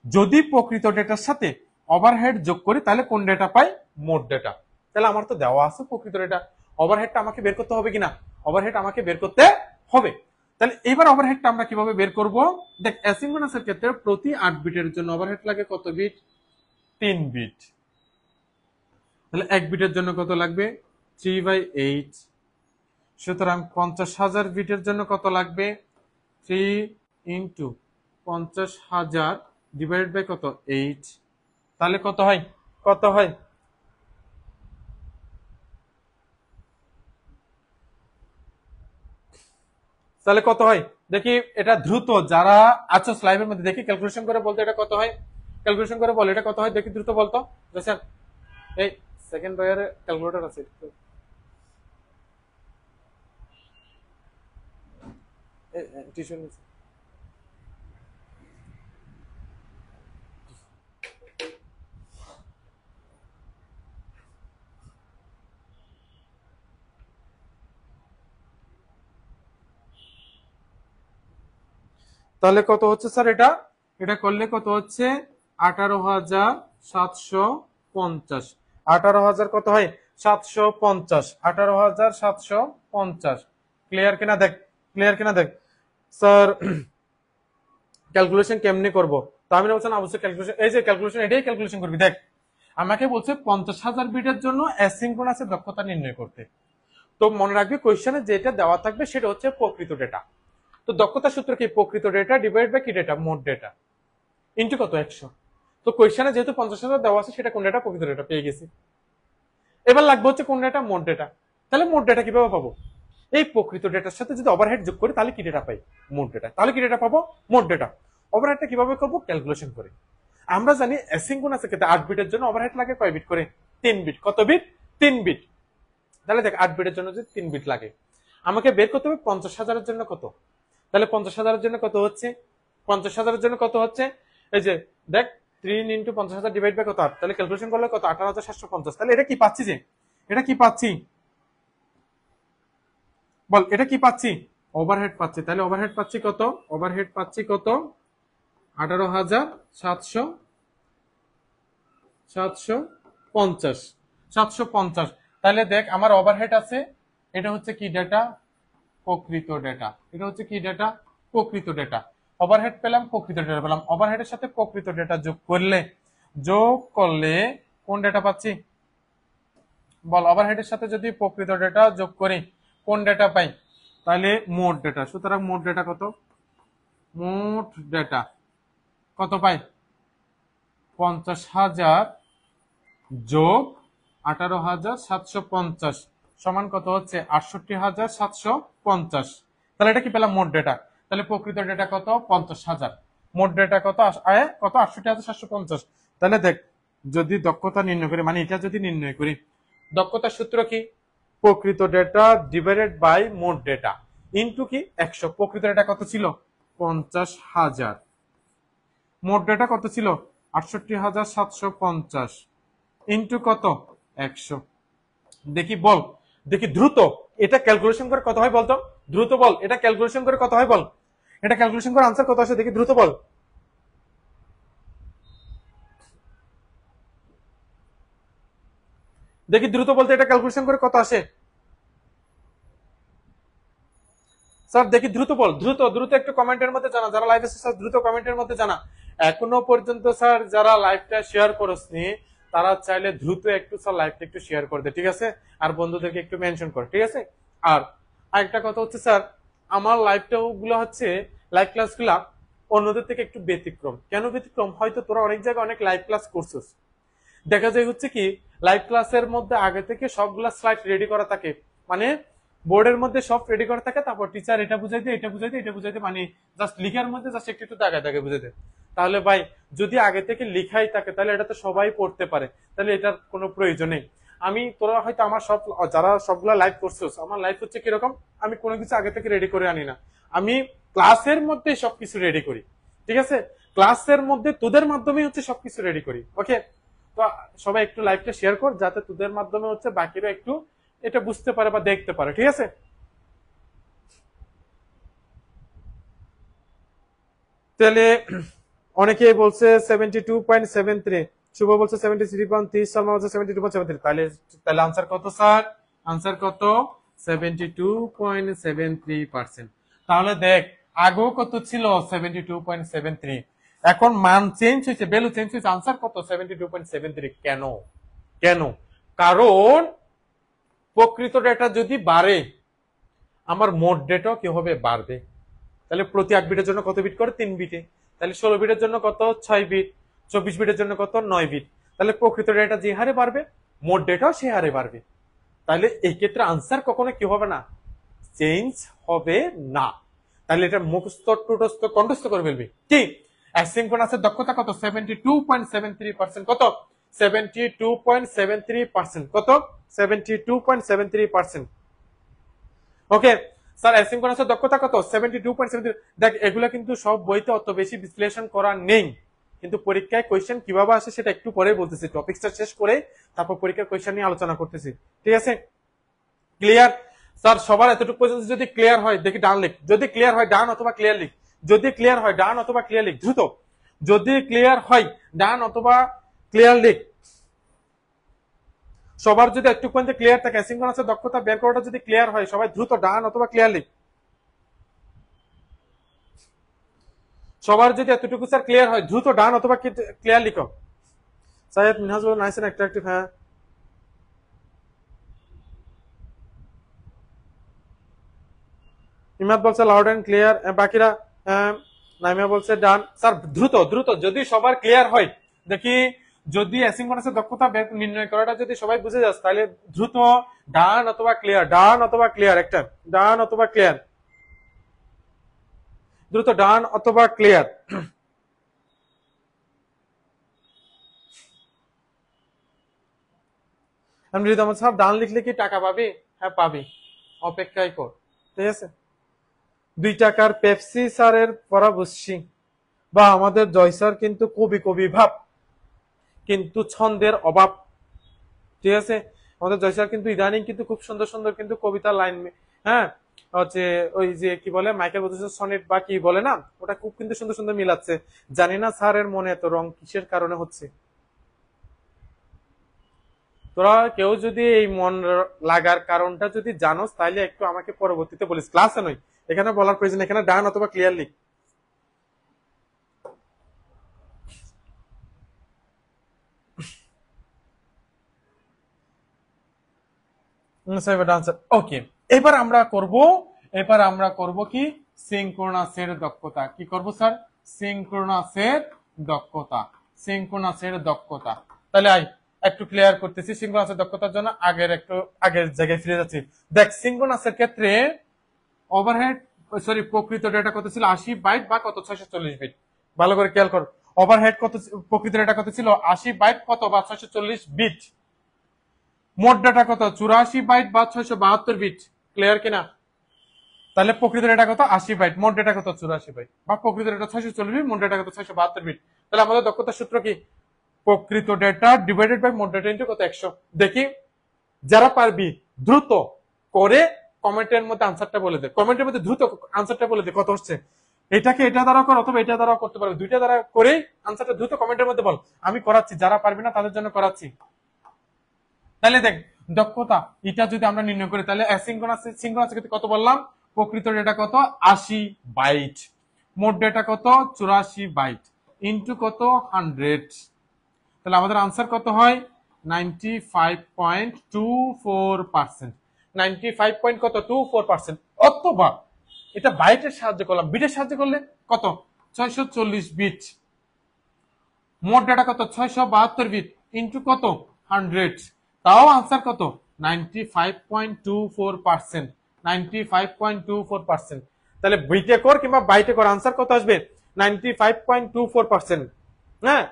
যদি প্রকৃত ডেটার সাথে ওভারহেড যোগ করি তাহলে কোন ডেটা পাই মোট ডেটা। তাহলে আমার তো দেওয়া আছে প্রকৃত ডেটা, ওভারহেডটা আমাকে বের করতে হবে কিনা, ওভারহেড আমাকে বের করতে হবে। তাহলে এবার ওভারহেডটা আমরা কিভাবে বের করব, দেখ অ্যাসিঙ্ক্রোনাসের ক্ষেত্রে প্রতি 8 বিটের জন্য ওভারহেড লাগে কত বিট 3 বিট, তাহলে 1 বিটের জন্য কত লাগবে 3/8, সুতরাং 50,000 বিটের জন্য কত লাগবে 3 ইন্টু 50,000 ডিভাইডেড বাই কত 8, তাহলে কত হয় কত হয় তাহলে কত হয় দেখি এটা দ্রুত যারা আছো স্লাইডের মধ্যে দেখি ক্যালকুলেশন করে বলতে এটা কত হয়, ক্যালকুলেশন করে বল এটা কত হয় দেখি দ্রুত বলতো। দেখছেন এই সেকেন্ড বয়ারে ক্যালকুলেটর আছে, টিউশন তাহলে কত হচ্ছে স্যার এটা, এটা করলে কত হচ্ছে 18,750, 18,000 কত হয় 750, 18,750। ক্লিয়ার কিনা দেখ, ক্লিয়ার কিনা দেখ স্যার ক্যালকুলেশন কেমনে করব, তো আমি বলছেন অবশ্যই ক্যালকুলেশন, এই যে ক্যালকুলেশন এটাই ক্যালকুলেশন করবি। দেখ আমাকে বলছে 50,000 বিটের জন্য অ্যাসিঙ্ক্রোনাসের দক্ষতা নির্ণয় করতে, তো মনে রাখবি কোয়েশ্চেনে যেটা দেওয়া থাকবে সেটা হচ্ছে প্রকৃত ডেটা। তো দক্ষতা সূত্র কি প্রকৃত ডেটা ডিভাইড বাই কি ডেটা মোট ডেটা ইনটু কত 100, তো কোয়েশ্চেনে যেহেতু 50,000 দেওয়া আছে সেটা কোন ডেটা, প্রকৃত ডেটা পেয়ে গেছি। এবার লাগবে হচ্ছে কোন ডেটা, মোট ডেটা। তাহলে মোট ডেটা কিভাবে পাবো? এই প্রকৃত ডেটার সাথে যদি ওভারহেড যোগ করি তাহলে কি ডেটা পাই? মোট ডেটা। তাহলে কি ডেটা পাবো? মোট ডেটা। ওভারহেডটা কিভাবে করবো? ক্যালকুলেশন করে। আমরা জানি অ্যাসিঙ্ক্রোনাসের ক্ষেত্রে 8 বিটের জন্য ওভারহেড লাগে কয় বিট করে? 3 বিট। কত বিট? 3 বিট। তাহলে দেখ 8 বিটের জন্য যদি 3 বিট লাগে, আমাকে বের করতে হবে 50,000-এর জন্য কত। তাহলে 50,000-এর জন্য কত হচ্ছে? 50,000-এর জন্য কত হচ্ছে? এই যে দেখ 3 ইন্টু 50,000 ডিভাইড বাই কত 8, তাহলে ক্যালকুলেশন করলে কত? 18,750। তাহলে এটা কি পাচ্ছি? যে এটা কি পাচ্ছি বল, এটা কি পাচ্ছি? ওভারহেড পাচ্ছি। তাহলে ওভারহেড পাচ্ছি কত? ওভারহেড পাচ্ছি কত? 18,750। 750। তাহলে দেখ আমার ওভারহেড আছে, এটা হচ্ছে কি ডেটা? প্রকৃত ডেটা। এটা হচ্ছে কি ডেটা? প্রকৃত ডেটা। ওভারহেড পেলাম, প্রকৃত ডেটা পেলাম। ওভারহেডের সাথে প্রকৃত ডেটা যোগ করলে কোন ডেটা পাচ্ছি বল? ওভারহেডের সাথে যদি প্রকৃত ডেটা যোগ করি কোন ডেটা পাই? তাহলে মোট ডেটা। সুতরাং মোট ডেটা কত? মোট ডেটা কত পাই? 50,000 যোগ 18,750 সমান কত হচ্ছে? 68,750। তাহলে এটা কি পেলাম? মোট ডেটা। তাহলে প্রকৃত ডেটা কত? 50,000। মোট ডেটা কত? কত? 68,750। তাহলে দেখ যদি দক্ষতা নির্ণয় করি, মানে এটা যদি নির্ণয় করি, দক্ষতার সূত্র কি? প্রকৃত ডেটা ডিভাইডেড বাই মোট ডেটা ইন্টু কি 100। প্রকৃত ডেটা কত ছিল? 50,000। মোট ডেটা কত ছিল? 68,750 ইন্টু কত? 100। দেখি বল, দেখি দ্রুত এটা ক্যালকুলেশন করে কত হয় বলতো? দ্রুত বল, এটা ক্যালকুলেশন করে কত হয় বল? এটা ক্যালকুলেশন করে আনসার কত আসে দেখি, দ্রুত বল। দেখি দ্রুত বলতে এটা ক্যালকুলেশন করে কত আসে? স্যার দেখি দ্রুত বল, দ্রুত দ্রুত একটু কমেন্টের মধ্যে জানা, যারা লাইভ এসে স্যার দ্রুত কমেন্টের মধ্যে জানা। এখনো পর্যন্ত স্যার যারা লাইভটা শেয়ার করছনি তারা চাইলে দ্রুত একটু স্যার লাইভটা একটু শেয়ার করে দে, ঠিক আছে? আর বন্ধুদেরকে একটু মেনশন কর, ঠিক আছে? আর আরেকটা কথা হচ্ছে স্যার, আমার লাইভটা গুলো হচ্ছে লাইভ ক্লাসগুলা অন্যদের থেকে একটু ব্যতিক্রম। কেন ব্যতিক্রম? হয়তো তোরা অনেক জায়গায় অনেক লাইভ ক্লাস করছিস, দেখা যায় হচ্ছে কি লাইভ ক্লাসের মধ্যে আগে থেকে সবগুলা স্লাইড রেডি করা থাকে, মানে বোর্ডের মধ্যে সব রেডি করা থাকে, তারপর টিচার এটা বুঝাইতে এটা বুঝাইতে এটা বুঝাইতে, মানে জাস্ট লিখার মধ্যে জাস্ট একটু একটু দাগায় দাগায় বুঝাইতে। তাহলে ভাই যদি আগে থেকে লিখাই থাকে তাহলে এটা তো সবাই পড়তে পারে, তাহলে এটার কোনো প্রয়োজন নেই। আমি তোরা হয়তো আমার সব যারা সবগুলা লাইভ করছিস, আমার লাইভ হচ্ছে কিরকম, আমি কোনো কিছু আগে থেকে রেডি করে আনি না, আমি ক্লাসের মধ্যে সবকিছু রেডি করি, ঠিক আছে? ক্লাসের মধ্যে তোদের মাধ্যমে হচ্ছে সবকিছু রেডি করি। ওকে, তো সবাই একটু লাইভটা শেয়ার কর যাতে তোদের মাধ্যমে হচ্ছে বাকিরা একটু এটা বুঝতে পারে বা দেখতে পারে, ঠিক আছে? তাহলে অনেকেই বলছে 72.73, শুভ বলছে 73.30, শর্মা বলছে 72.73। তাহলে তাহলে আনসার কত স্যার? আনসার কত? 72.73%। তাহলে দেখ আগেও কত ছিল? 72.73। এখন মান চেঞ্জ হয়েছে, ভ্যালু চেঞ্জ হয়েছে, আনসার কত? 72.73। কেন? কেন? কারণ প্রকৃত ডেটা যদি বাড়ে আমার মোট ডেটাও কি হবে? বাড়বে। তাহলে প্রতি 8 বিটের জন্য কত বিট করে? 3 বিটে। তাহলে 16 বিটের জন্য কত? 6 বিট। 24 বিটের জন্য কত? 9 বিট। তাহলে প্রকৃত ডেটা যে হারে বাড়বে মোট ডেটাও সে হারে বাড়বে। তাহলে এই ক্ষেত্রে আনসার কখনো কি হবে না? চেঞ্জ হবে না। তাহলে এটা মুখস্থ টুটস্থ কণ্ঠস্থ করে ফেলবি। কি অ্যাসিঙ্ক্রোনাসের দক্ষতা কত? 72.73%। কত? 72.73%। কত? 72.73%। ওকে স্যার, অ্যাসিঙ্ক্রোনাসের দক্ষতা কত? 72.73। দেখ এগুলা কিন্তু সব বইতে অত বেশি বিশ্লেষণ করা নেই, কিন্তু পরীক্ষায় কোয়েশ্চেন কিভাবে আসে সেটা একটু পরে বলতেছি, টপিকটা শেষ করে তারপর পরীক্ষার কোয়েশ্চেন নিয়ে আলোচনা করতেছি, ঠিক আছে? ক্লিয়ার? স্যার সবার এতটুকু পর্যন্ত যদি ক্লিয়ার হয় দেখি ডান লিখ, যদি ক্লিয়ার হয় ডান অথবা ক্লিয়ার লিখ, যদি ক্লিয়ার হয় ডান অথবা ক্লিয়ার লিখ, দ্রুত। যদি ক্লিয়ার হয় ডান অথবা ক্লিয়ার লিখ। সবার যদি একটু পর্যন্ত ক্লিয়ার থাকে, অ্যাসিঙ্ক্রোনাসের দক্ষতা বের করাটা যদি ক্লিয়ার হয়, সবাই দ্রুত ডান অথবা ক্লিয়ার লিখ। সবার যদি এতটুকু স্যার ক্লিয়ার হয় দ্রুত ডান অথবা ক্লিয়ার লিখো। সাহেব মিনহাজ বলুন নাইস এন্ড অ্যাট্রাকটিভ। হ্যাঁ, ইমাদ বলছে লাউড এন্ড ক্লিয়ার। বাকিরা নাইমা বলছে ডান। স্যার দ্রুত দ্রুত যদি সবার ক্লিয়ার হয় দেখি যদি অ্যাসিঙ্ক্রোনাসের দক্ষতা নির্ণয় করাটা যদি সবাই বুঝে যাস তাহলে দ্রুত ডান অথবা ক্লিয়ার, ডান অথবা ক্লিয়ার, একটা ডান অথবা ক্লিয়ার, দ্রুত ডান অথবা ক্লিয়ার। আমি যদি আমার স্যার ডান লিখলে কি টাকা পাবি? হ্যাঁ পাবি, অপেক্ষাই কর। ঠিক আছে, 2 টাকার পেপসি স্যারের পড়া বুঝছি, বা আমাদের জয় স্যার কিন্তু কবি কবি ভাব, কিন্তু ছন্দের অভাব। ঠিক আছে, আমাদের জয় স্যার কিন্তু ইদানিং কিন্তু খুব সুন্দর সুন্দর কিন্তু কবিতার লাইন, হ্যাঁ হচ্ছে ওই যে কি বলে মাইকেল বুঝেছে সনেট বা কি বলে না, ওটা খুব কিন্তু সুন্দর সুন্দর মিলাচ্ছে। জানি না স্যারের মনে এত রং কিসের কারণে হচ্ছে। তোরা কেউ যদি এই মন লাগার কারণটা যদি জানোস তাহলে একটু আমাকে পরবর্তীতে বলিস, ক্লাসে নয়, এখানে বলার প্রয়োজন, এখানে ডান অথবা ক্লিয়ার লিখ। ওকে, এবার আমরা করব কি সিনক্রোনাসের দক্ষতা। কি করব স্যার? সিনক্রোনাসের দক্ষতা, সিনক্রোনাসের দক্ষতা। তাহলে একটু ক্লিয়ার করতেছি সিনক্রোনাসের দক্ষতার জন্য আগের জায়গায় ফিরে যাচ্ছি। দেখ সিনক্রোনাসের ক্ষেত্রে ওভারহেড সরি প্রকৃত ডেটা কত ছিল? 80 বাইট বা কত 640 বিট। ভালো করে খেয়াল কর, ওভারহেড কত, প্রকৃত ডেটা কত ছিল? 80 বাইট কত বা 640 বিট। মোট ডাটা কত? 84 বাইট বা 672 বিট। ক্লিয়ার কিনা? তাহলে প্রকৃত ডেটা কত? 80 বাইট, মোট ডেটা কত? 84 বাইট, বা প্রকৃত ডেটা 640 বিট, মোট ডেটা কত? 672 বিট। তাহলে আমাদের দক্ষতার সূত্র কি? প্রকৃত ডেটা ডিভাইডেড বাই মোট ডেটা ইনটু কত? 100। দেখি যারা পারবি দ্রুত করে কমেন্টের মধ্যে আনসারটা বলে দে, কমেন্টের মধ্যে দ্রুত আনসারটা বলে দে কত হচ্ছে। এটাকে এটা দ্বারা কর অথবা এটা দ্বারা করতে পারবে, দুইটা দ্বারা করেই আনসারটা দ্রুত কমেন্টের মধ্যে বল, আমি করাচ্ছি, যারা পারবি না তাদের জন্য করাচ্ছি। তাহলে দেখ দক্ষতা এটা যদি আমরা নির্ণয় করি তাহলে সিনক্রোনাসের ক্ষেত্রে কত বললাম? প্রকৃত ডেটা কত? 80 বাইট, মোট ডেটা কত? 84 বাইট, ইনটু কত? 100। তাহলে আমাদের আনসার কত হয়? 95.24%। 95.24%। অথবা এটা বাইটের সাহায্য করলাম, বিটের সাহায্য করলে কত? 640 বিট, মোট ডেটা কত? 672 বিট, ইনটু কত? 100। তাও আনসার কত? 95.24%। 95.24%। তাহলে বিটে কর কিংবা বাইটে কর আনসার কত আসবে? 95.24%। হ্যাঁ,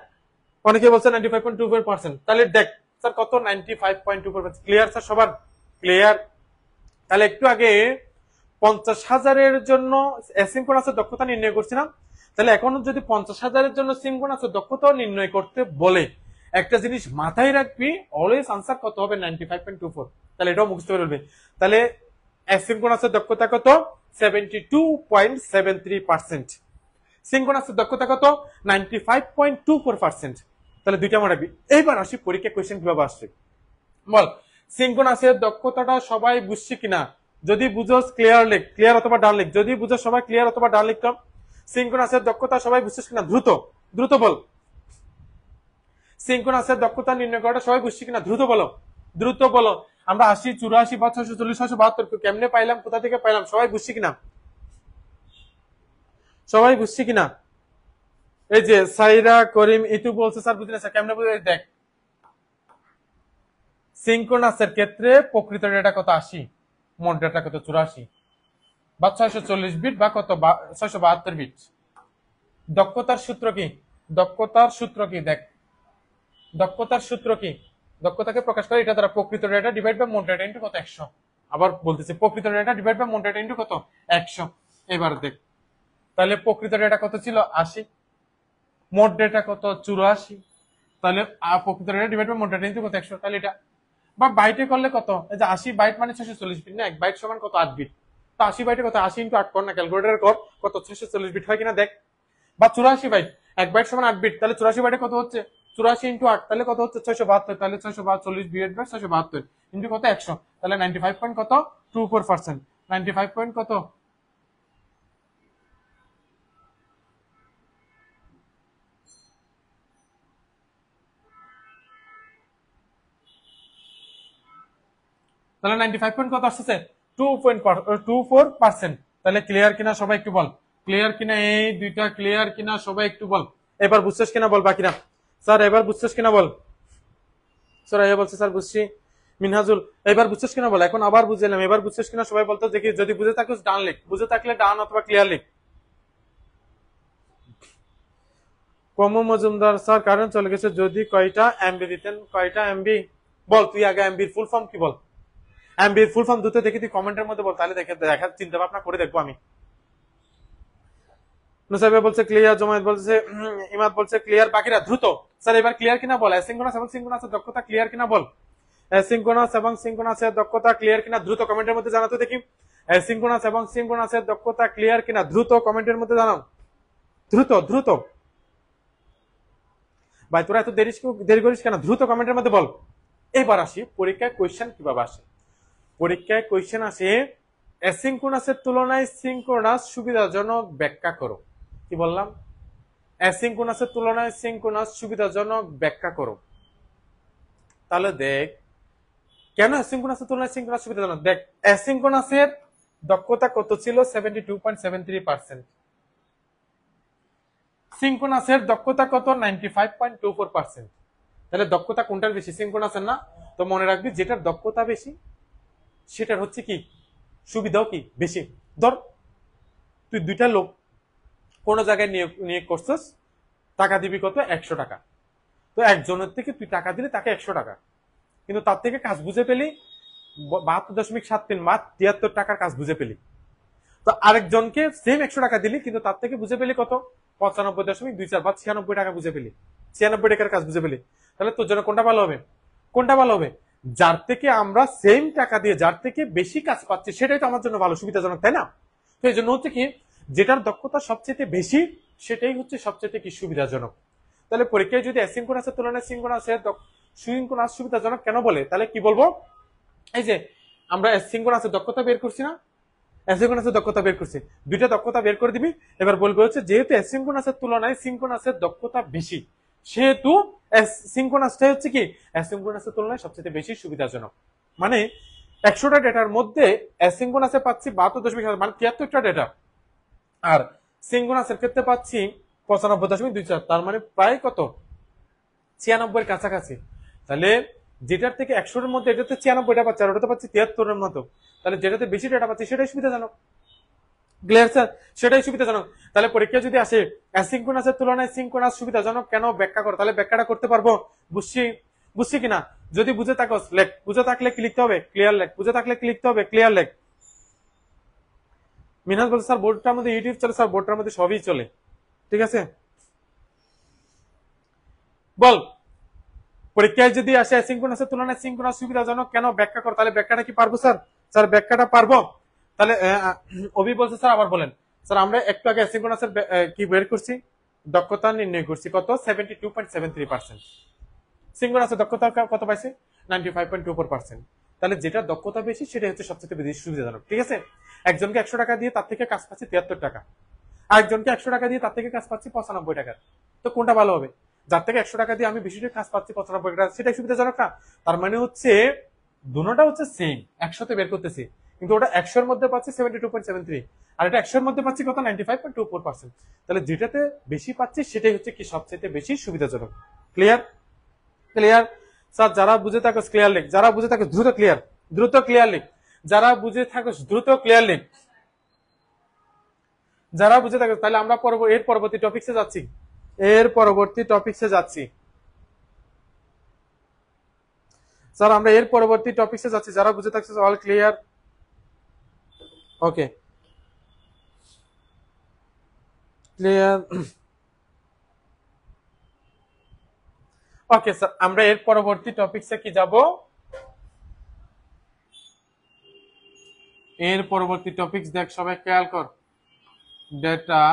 অনেকে বলছে 95.24%। তাহলে দেখ স্যার কত? 95.24%। ক্লিয়ার স্যার সবার? ক্লিয়ার। তাহলে একটু আগে 50,000-এর জন্য অ্যাসিনক্রোনাসের দক্ষতা নির্ণয় করছিলাম, তাহলে এখন যদি 50,000-এর জন্য সিনক্রোনাসের দক্ষতা নির্ণয় করতে বলে একটা জিনিস মাথায় রাখবি, অলওয়েজ আনসার কত হবে? 95.24। তাহলে এটাও মুখস্থ করে ফেলবি। তাহলে অ্যাসিনক্রোনাসের দক্ষতা কত? 72.73%। সিনক্রোনাসের দক্ষতা কত? 95.24%। তাহলে দুইটা মনে রাখবি। এইবার আসি পরীক্ষা কোয়েশ্চেন কিভাবে আসছে বল। সিনক্রোনাসের দক্ষতাটা সবাই বুঝছি কিনা? যদি বুঝোস ক্লিয়ার লিখ, ক্লিয়ার অথবা ডান লিখ। যদি বুঝো সবাই ক্লিয়ার অথবা ডান লিখতাম। সিনক্রোনাসের দক্ষতা সবাই বুঝছিস কিনা? দ্রুত দ্রুত বল। সিনক্রোনাসের দক্ষতা নির্ণয় করাটা সবাই বুঝছি কিনা? দ্রুত বলো, দ্রুত বলো। আমরা 80, 84 বা 640, 672 কেমনে পাইলাম, কোথা থেকে পাইলাম, সবাই বুঝছি কিনা? সবাই বুঝছি কিনা? এই যে সাইরা করিম ইতু বলছে স্যার বুঝলেন স্যার কেমনে বুঝে? দেখ সিনক্রোনাসের ক্ষেত্রে প্রকৃত ডেটা কত? 80, মোট ডেটা কত? 84 বা 640 বিট বা কত? 672 বিট। দক্ষতার সূত্র কি? দক্ষতার সূত্র কি? দেখ দক্ষতার সূত্র কি? দক্ষতাকে প্রকাশ করে এটা দ্বারা প্রকৃত ডেটা ডিভাইড বাই মোট ডেটা ইনটু কত? 100। আবার বলতেছি প্রকৃত ডেটা ডিভাইড বাই মোট ডেটা ইনটু কত? 100। এবার দেখ তাহলে প্রকৃত ডেটা কত ছিল? 80, মোট ডেটা কত? 84। তাহলে প্রকৃত ডেটা ডিভাইড বাই মোট ডেটা ইনটু কত? 100। তাহলে এটা বা বাইটে করলে কত? এই যে 80 বাইট মানে 640 বিট না, 1 বাইট সমান কত? 8 বিট। তো 80 বাইটে কত? 80 ইনটু 8 কর না, ক্যালকুলেটর কর, কত? 640 বিট হয় কিনা দেখ। বা 84 বাইট, 1 বাইট সমান 8 বিট, তাহলে 84 বাইটে কত হচ্ছে? 84 ইনটু 8 তাহলে কত হচ্ছে? 672। তাহলে 640 ডিভাইড বাই 672 ইনটু কত? 100। তাহলে 95 পয়েন্ট কত? 24%। 95 পয়েন্ট কত? তাহলে 95 পয়েন্ট কত আসছে? 2.24%। তাহলে ক্লিয়ার কিনা সবাই একটু বল, ক্লিয়ার কিনা? এই দুইটা ক্লিয়ার কিনা সবাই একটু বল। এবার বুঝছিস কিনা বল বাকিরা। স্যার এবার বুঝছিস কিনা বল। স্যার বলছে স্যার বুঝছি। মিনহাজুল এবার বুঝছিস কিনা বল। এখন আবার বুঝলাম, এবার বুঝছিস কিনা সবাই বলতো দেখি, যদি বুঝে থাকিস ডান লিখ, বুঝে থাকলে ডান অথবা ক্লিয়ার লিখ। কম মজুমদার স্যার কারেন্ট চলে গেছে, যদি কয়টা এমবি দিতেন। কয়টা এমবি বল তুই আগে, এমবির ফুল ফর্ম কি বল। এমবির ফুল ফর্ম দুটো দেখি তুই কমেন্টের মধ্যে বল, তাহলে দেখে দেখা চিন্তা ভাবনা করে দেখবো আমি। নুসাইবা বলছে ক্লিয়ার, জমায়েত বলছে, ইমাদ বলছে ক্লিয়ার, বাকিরা দ্রুত। স্যার এবার ক্লিয়ার কিনা বল, অ্যাসিঙ্ক্রোনাস এবং সিঙ্ক্রোনাসের দক্ষতা ক্লিয়ার কিনা বল। অ্যাসিঙ্ক্রোনাস এবং সিঙ্ক্রোনাসের দক্ষতা ক্লিয়ার কিনা দ্রুত কমেন্টের মধ্যে জানাতে দেখি। অ্যাসিঙ্ক্রোনাস এবং সিঙ্ক্রোনাসের দক্ষতা ক্লিয়ার কিনা দ্রুত কমেন্টের মধ্যে জানাও, দ্রুত দ্রুত। ভাই তোরা এত দেরি করিস কেন, দ্রুত কমেন্টের মধ্যে বল। এবার আসি পরীক্ষায় কোয়েশ্চেন কিভাবে আসে। পরীক্ষায় কোয়েশ্চেন আসে অ্যাসিঙ্ক্রোনাসের তুলনায় সিঙ্ক্রোনাস সুবিধাজনক ব্যাখ্যা করো। কি বললাম? অ্যাসিঙ্ক্রোনাসের তুলনায় সিঙ্ক্রোনাস সুবিধাজনক ব্যাখ্যা করো। তাহলে দেখ কেন অ্যাসিঙ্ক্রোনাসের তুলনায় সিঙ্ক্রোনাস সুবিধাজনক। দেখ অ্যাসিঙ্ক্রোনাসের দক্ষতা কত ছিল, 72.73%। সিঙ্ক্রোনাসের দক্ষতা কত, 95.24%। তাহলে দক্ষতা কোনটার বেশি, সিঙ্ক্রোনাসের না? তো মনে রাখবি যেটার দক্ষতা বেশি সেটার হচ্ছে কি সুবিধাও কি বেশি। ধর তুই দুইটা লোক কোন জায়গায় নিয়োগ করছিস, টাকা দিবি কত, 100 টাকা। তো একজনের থেকে তুই টাকা দিলে তাকে 100 টাকা, কিন্তু তার থেকে কাজ বুঝে পেলি 72.73 বা 73 টাকার কাজ বুঝে পেলি। তো আরেকজনকে সেম 100 টাকা দিলি, কিন্তু তার থেকে বুঝে পেলি কত, 95.24 বা 96 টাকা বুঝে পেলি, 96 টাকার কাজ বুঝে পেলি। তাহলে তোর জন্য কোনটা ভালো হবে? কোনটা ভালো হবে? যার থেকে আমরা সেম টাকা দিয়ে যার থেকে বেশি কাজ পাচ্ছি সেটাই তো আমার জন্য ভালো, সুবিধাজনক, তাই না? তো এই জন্য হচ্ছে কি যেটার দক্ষতা সবচেয়ে বেশি সেটাই হচ্ছে সবচেয়ে কি সুবিধাজনক। তাহলে পরীক্ষায় যদি অ্যাসিঙ্ক্রোনাসের তুলনায় সিঙ্ক্রোনাস সুবিধাজনক কেন বলে, তাহলে কি বলবো? এই যে আমরা সিঙ্ক্রোনাসের দক্ষতা বের করছি না, অ্যাসিঙ্ক্রোনাসের দক্ষতা বের করছি, দুইটা দক্ষতা বের করে দিবি। এবার বলবো হচ্ছে যেহেতু অ্যাসিঙ্ক্রোনাসের তুলনায় সিঙ্ক্রোনাসের দক্ষতা বেশি, সেহেতু সিঙ্ক্রোনাসটাই হচ্ছে কি অ্যাসিঙ্ক্রোনাসের তুলনায় সবচেয়ে বেশি সুবিধাজনক। মানে 100টা ডেটার মধ্যে অ্যাসিঙ্ক্রোনাসে পাচ্ছি 72.7 মানে 73টা ডেটা, আর সিঙ্ক্রোনাসের ক্ষেত্রে পাচ্ছি 95.24, তার মানে প্রায় কত, 96 কাছাকাছি। তাহলে যেটার থেকে 100-এর মধ্যে এটাতে 96টা পাচ্ছি, আর ওটাতে পাচ্ছি 73-এর মতো। তাহলে যেটাতে বেশি ডেটা পাচ্ছি সেটাই সুবিধাজনক। Clear sir? সেটাই সুবিধাজনক। তাহলে পরীক্ষা যদি আসে অ্যাসিঙ্ক্রোনাসের তুলনায় সিঙ্ক্রোনাস সুবিধাজনক কেন ব্যাখ্যা করো, তাহলে ব্যাখ্যাটা করতে পারবো। বুঝছি কিনা? যদি বুঝে থাকো লেখ, বুঝে থাকলে কি লিখতে হবে, ক্লিয়ার লেখ, বুঝে থাকলে কি লিখতে হবে, ক্লিয়ার লেখ। মিনহাজ বলছে স্যার বোর্ডটার মধ্যে ইউটিউব চলে। স্যার বোর্ডটার মধ্যে সবই চলে, ঠিক আছে। বল পরীক্ষায় যদি আসে অ্যাসিঙ্ক্রোনাসের তুলনায় সিঙ্ক্রোনাস সুবিধাজনক কেন ব্যাখ্যা করো, তাহলে ব্যাখ্যাটা কি পারবো স্যার? স্যার ব্যাখ্যাটা পারবো। তাহলে অভি বলছে স্যার আবার বলেন। স্যার আমরা একটু আগে অ্যাসিঙ্ক্রোনাসের কি বের করছি, দক্ষতা নির্ণয় করছি কত, 72.73%। সিঙ্ক্রোনাসের দক্ষতা কত পাইছে, 95.24%। তাহলে যেটা দক্ষতা বেশি সেটা হচ্ছে সবচেয়ে বেশি সুবিধাজনক, ঠিক আছে। একজনকে 100 টাকা দিয়ে তার থেকে কাজ পাচ্ছি 73 টাকা, আরেকজনকে 100 টাকা দিয়ে তার থেকে কাজ পাচ্ছি 95 টাকা। তো কোনটা ভালো হবে? যার থেকে 100 টাকা দিয়ে আমি বেশি কাজ পাচ্ছি 95 টাকা, সেটাই সুবিধাজনক না? তার মানে হচ্ছে দুটোটা হচ্ছে সেম, 100তে বের করতেছি, কিন্তু ওটা 100-এর মধ্যে পাচ্ছি 72.73, আর এটা 100-এর মধ্যে পাচ্ছি কত, 95.24%। তাহলে যেটাতে বেশি পাচ্ছি সেটাই হচ্ছে কি সবচেয়ে বেশি সুবিধাজনক। ক্লিয়ার? Clear sir? যারা বুঝে থাকো ক্লিয়ার লিখ, যারা বুঝে থাকো দ্রুত ক্লিয়ার, দ্রুত ক্লিয়ার লিখ, যারা বুঝে থাকো দ্রুত ক্লিয়ার লিখ, যারা বুঝে থাকো। তাহলে আমরা এর পরবর্তী টপিকসে যাচ্ছি, এর পরবর্তী টপিকসে যাচ্ছি স্যার, আমরা এর পরবর্তী টপিকসে যাচ্ছি। যারা বুঝে থাকছে all clear, okay clear. Okay sir, আমরা এর পরবর্তী টপিকসে কি যাব, এর পরবর্তী টপিকস দেখ সবাই খেয়াল কর, ডেটা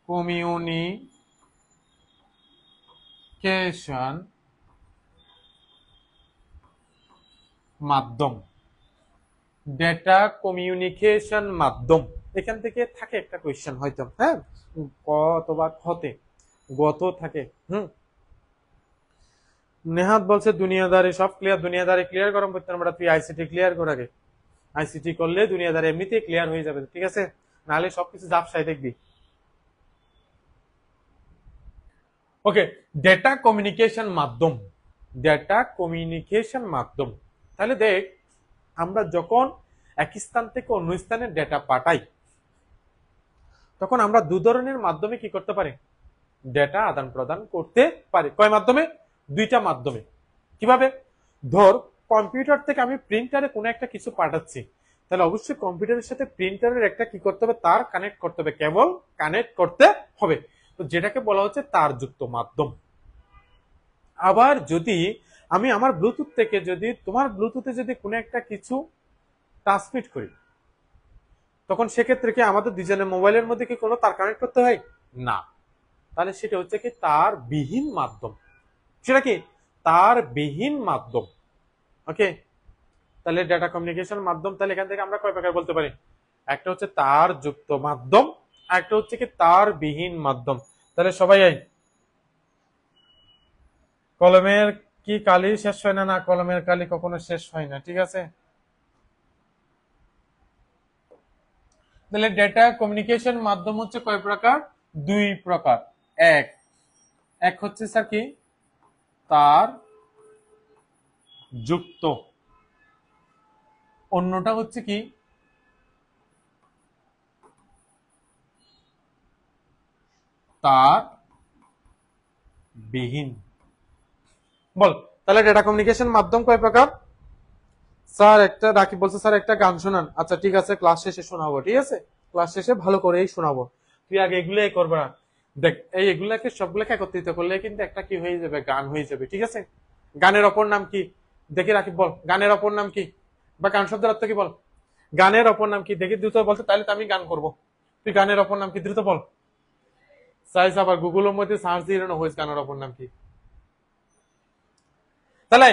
কমিউনিকেশন মাধ্যম, ডেটা কমিউনিকেশন মাধ্যম। এখান থেকে থাকে একটা কোয়েশ্চেন হয়তো, হ্যাঁ, ক অথবা খতে গত থাকে। নেহাত বলছে দুনিয়াদারি সব ক্লিয়ার, দুনিয়াদারি ক্লিয়ার গরম করতে আমরা, তুই আইসিটি ক্লিয়ার কর আগে। আইসিটি করলে দুনিয়াদারি এমনিতেই ক্লিয়ার হয়ে যাবে, ঠিক আছে, নাহলে সবকিছু ঝাপসায় দেখবি। ওকে, ডেটা কমিউনিকেশন মাধ্যম, ডেটা কমিউনিকেশন মাধ্যম। তাহলে দেখ, আমরা যখন এক স্থান থেকে অন্য স্থানে ডেটা পাঠাই, তখন আমরা দু ধরনের মাধ্যমে কি করতে পারি, ডেটা আদান প্রদান করতে পারি। কয় মাধ্যমে? দুইটা মাধ্যমে। কিভাবে? ধর, কম্পিউটার থেকে আমি প্রিন্টারে কোনো একটা কিছু পাঠাচ্ছি, তাহলে অবশ্যই কম্পিউটারের সাথে প্রিন্টারের একটা কি করতে হবে, তার কানেক্ট করতে হবে, কেবল কানেক্ট করতে হবে। তো যেটাকে বলা হচ্ছে তারযুক্ত মাধ্যম। আবার যদি আমি আমার ব্লুটুথ থেকে যদি তোমার ব্লুটুথে যদি কোনো একটা কিছু ট্রান্সমিট করি, তখন সেক্ষেত্রে কি আমাদের দুজনের মোবাইলের মধ্যে কি কোনো তার কানেক্ট করতে হয়? না। তাহলে সেটা হচ্ছে কি তার বিহীন মাধ্যম। সেটা কি? তার বিহীন মাধ্যম। ওকে, তাহলে ডেটা কমিউনিকেশন মাধ্যম, তাহলে এখান থেকে আমরা কয় প্রকার বলতে পারি? একটা হচ্ছে তার যুক্ত মাধ্যম, একটা হচ্ছে কি তার বিহীন মাধ্যম। তাহলে সবাই কলমের কি কালি শেষ হয় না? না, কলমের কালি কখনো শেষ হয় না, ঠিক আছে। তাহলে ডেটা কমিউনিকেশন মাধ্যম হচ্ছে কয় প্রকার? দুই প্রকার। এক এক হচ্ছে স্যার কি তার যুক্ত, অন্যটা হচ্ছে কি তার বিহীন। বল, তাহলে ডেটা কমিউনিকেশন মাধ্যম কয় প্রকার? স্যার একটা রাকিব বলছে স্যার একটা গান শোনান। আচ্ছা ঠিক আছে, ক্লাস শেষে শোনাবো, ঠিক আছে, ক্লাস শেষে ভালো করেই শোনাবো। তুই আগে এগুলোই করবে না। দেখ, এই এগুলাকে সবগুলোকে একত্রিত করলে কিন্তু একটা কি হয়ে যাবে, গান হয়ে যাবে, ঠিক আছে। গানের অপর নাম কি? দেখি রাকিব বল, গানের অপর নাম কি? বা গান শব্দের অর্থ কি বল? গানের অপর নাম কি? দেখি দ্রুত বলতে, তাহলে তো আমি গান করব। তুই গানের অপর নাম কি দ্রুত বল। সাইজ আবার গুগলের মধ্যে সার্চ দিয়ে না হয়েছে গানের অপর নাম কি। তাহলে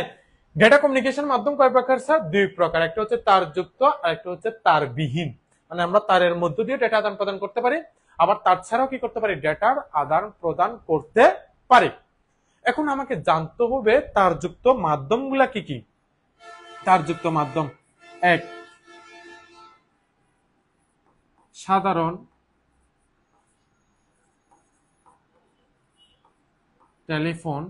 ডেটা কমিউনিকেশন মাধ্যম কয় প্রকার স্যার? দুই প্রকার। একটা হচ্ছে তার যুক্ত আর একটা হচ্ছে তার বিহীন। মানে আমরা তারের মধ্য দিয়ে ডেটা আদান প্রদান করতে পারি, আবার তার ছাড়াও কি করতে পারি, ডেটার আদান প্রদান করতে পারি। এখন আমাকে জানতে হবে তার যুক্ত মাধ্যমগুলা কি কি। তার যুক্ত মাধ্যম: এক, সাধারণ টেলিফোন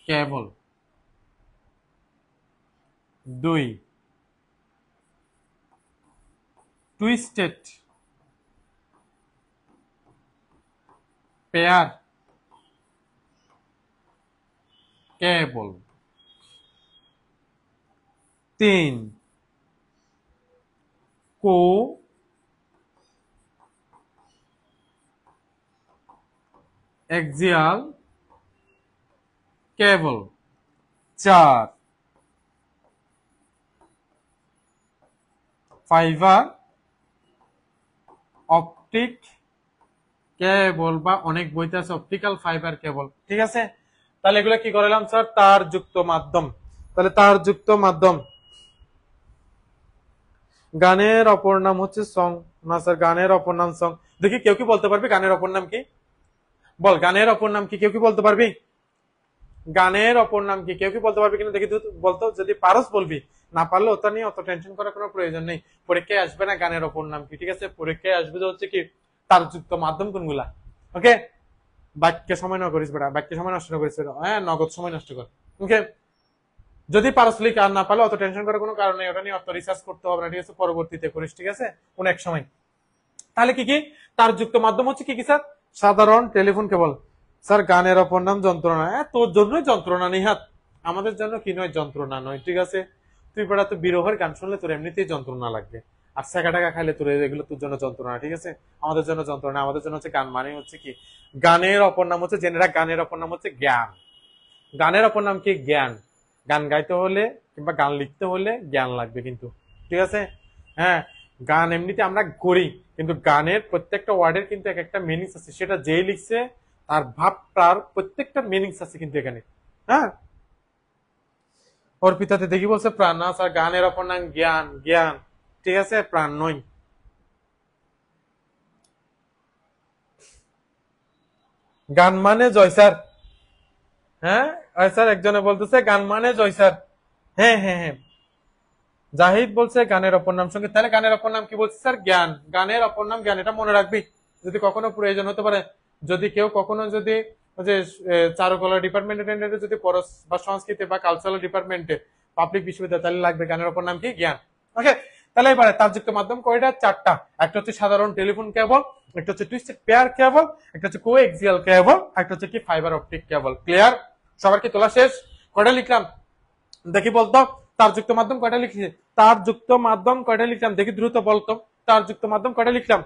কেবল। দুই, টুইস্টেড পেয়ার কেবল। তিন, কো এক্সিয়াল কেবল। চার, ফাইবার অপটিক কেবল, বা অনেক বইতে আছে অপটিক্যাল ফাইবার কেবল, ঠিক আছে। তাহলে এগুলো কি করলাম স্যার? তার যুক্ত মাধ্যম। তাহলে তার যুক্ত মাধ্যম। গানের অপর নাম হচ্ছে সং। না স্যার, গানের অপর নাম সং। দেখি কেউ কি বলতে পারবি গানের অপর নাম কি? বল, গানের অপর নাম কি? কেউ কি বলতে পারবি? গানের অপর নাম কি? কেউ কি বলতে পারবি কিনা দেখি, তুই বলতো, যদি পারস বলবি, না পারলে ওটা নিয়ে অত টেনশন করার কোনো প্রয়োজন নেই। পরীক্ষায় আসবে না গানের অপর নাম কি, ঠিক আছে, পরীক্ষায় আসবে যে হচ্ছে কি তার যুক্ত মাধ্যম কোনগুলা। ওকে, বাক্যে সময় নষ্ট করিস বেটা, বাক্যে সময় নষ্ট করিস বেটা, হ্যাঁ নগদ সময় নষ্ট কর। ওকে, যদি পারস লিখ, আর না পারলে অত টেনশন করার কোনো কারণ নেই, ওটা নিয়ে অত রিসার্চ করতে হবে না, ঠিক আছে, পরবর্তীতে করিস, ঠিক আছে, কোন এক সময়। তাহলে কি কি তার যুক্ত মাধ্যম হচ্ছে কি কি স্যার? সাধারণ টেলিফোন কেবল। স্যার গানের অপর নাম যন্ত্রণা। তোর জন্যই যন্ত্রণা নিহাত, আমাদের জন্য কি নয়, যন্ত্রণা নয়, ঠিক আছে। তুই বেড়া তো বিরহের গান শুনলে তোর এমনিতেই যন্ত্রণা লাগবে, আর সেকা টাকা খাইলে তোর এগুলো তোর জন্য যন্ত্রণা, ঠিক আছে। আমাদের জন্য যন্ত্রণা, আমাদের জন্য হচ্ছে গান, মানে হচ্ছে কি গানের অপর নাম হচ্ছে, জেনেরা গানের অপর নাম হচ্ছে জ্ঞান। গানের অপর নাম কি? জ্ঞান। গান গাইতে হলে কিংবা গান লিখতে হলে জ্ঞান লাগবে কিন্তু, ঠিক আছে। হ্যাঁ, গান এমনিতে আমরা করি, কিন্তু গানের প্রত্যেকটা ওয়ার্ডের কিন্তু এক একটা মিনিংস আছে, সেটা যেই লিখছে তার ভাবটার প্রত্যেকটা মিনিংস আছে কিন্তু এখানে। হ্যাঁ, অর্পিতাতে দেখি বলছে প্রাণ। না স্যার, গানের অপর নাম জ্ঞান। জ্ঞান, ঠিক আছে, প্রাণ নয়। গান মানে জয় স্যার। হ্যাঁ স্যার, একজনে বলতেছে গান মানে জয় স্যার। হ্যাঁ হ্যাঁ হ্যাঁ, জাহিদ বলছে গানের অপর নাম সঙ্গীত। তাহলে গানের অপর নাম কি বলছে স্যার? জ্ঞান। গানের অপর নাম জ্ঞান, এটা মনে রাখবি, যদি কখনো প্রয়োজন হতে পারে। যদি কেউ কখনো যদি যে চারুকলা ডিপার্টমেন্টে যদি পরশ বা সংস্কৃতি বা কালচারাল ডিপার্টমেন্টে পাবলিক বিশ্ববিদ্যালয়, তাহলে লাগবে গানের অপর নাম কি? জ্ঞান। ওকে, তাহলে এবারে তারযুক্ত মাধ্যম কয়টা? 4টা। একটা হচ্ছে সাধারণ টেলিফোন কেবল, একটা হচ্ছে টুইস্টেড পেয়ার কেবল, একটা হচ্ছে কোএক্সিয়াল কেবল, একটা হচ্ছে কি ফাইবার অপটিক কেবল। ক্লিয়ার? সবার কি তোলা শেষ? কয়টা লিখলাম দেখি বলতো? তারযুক্ত মাধ্যম কয়টা লিখছি? তারযুক্ত মাধ্যম কয়টা লিখলাম দেখি দ্রুত বলতো? তারযুক্ত মাধ্যম কয়টা লিখলাম?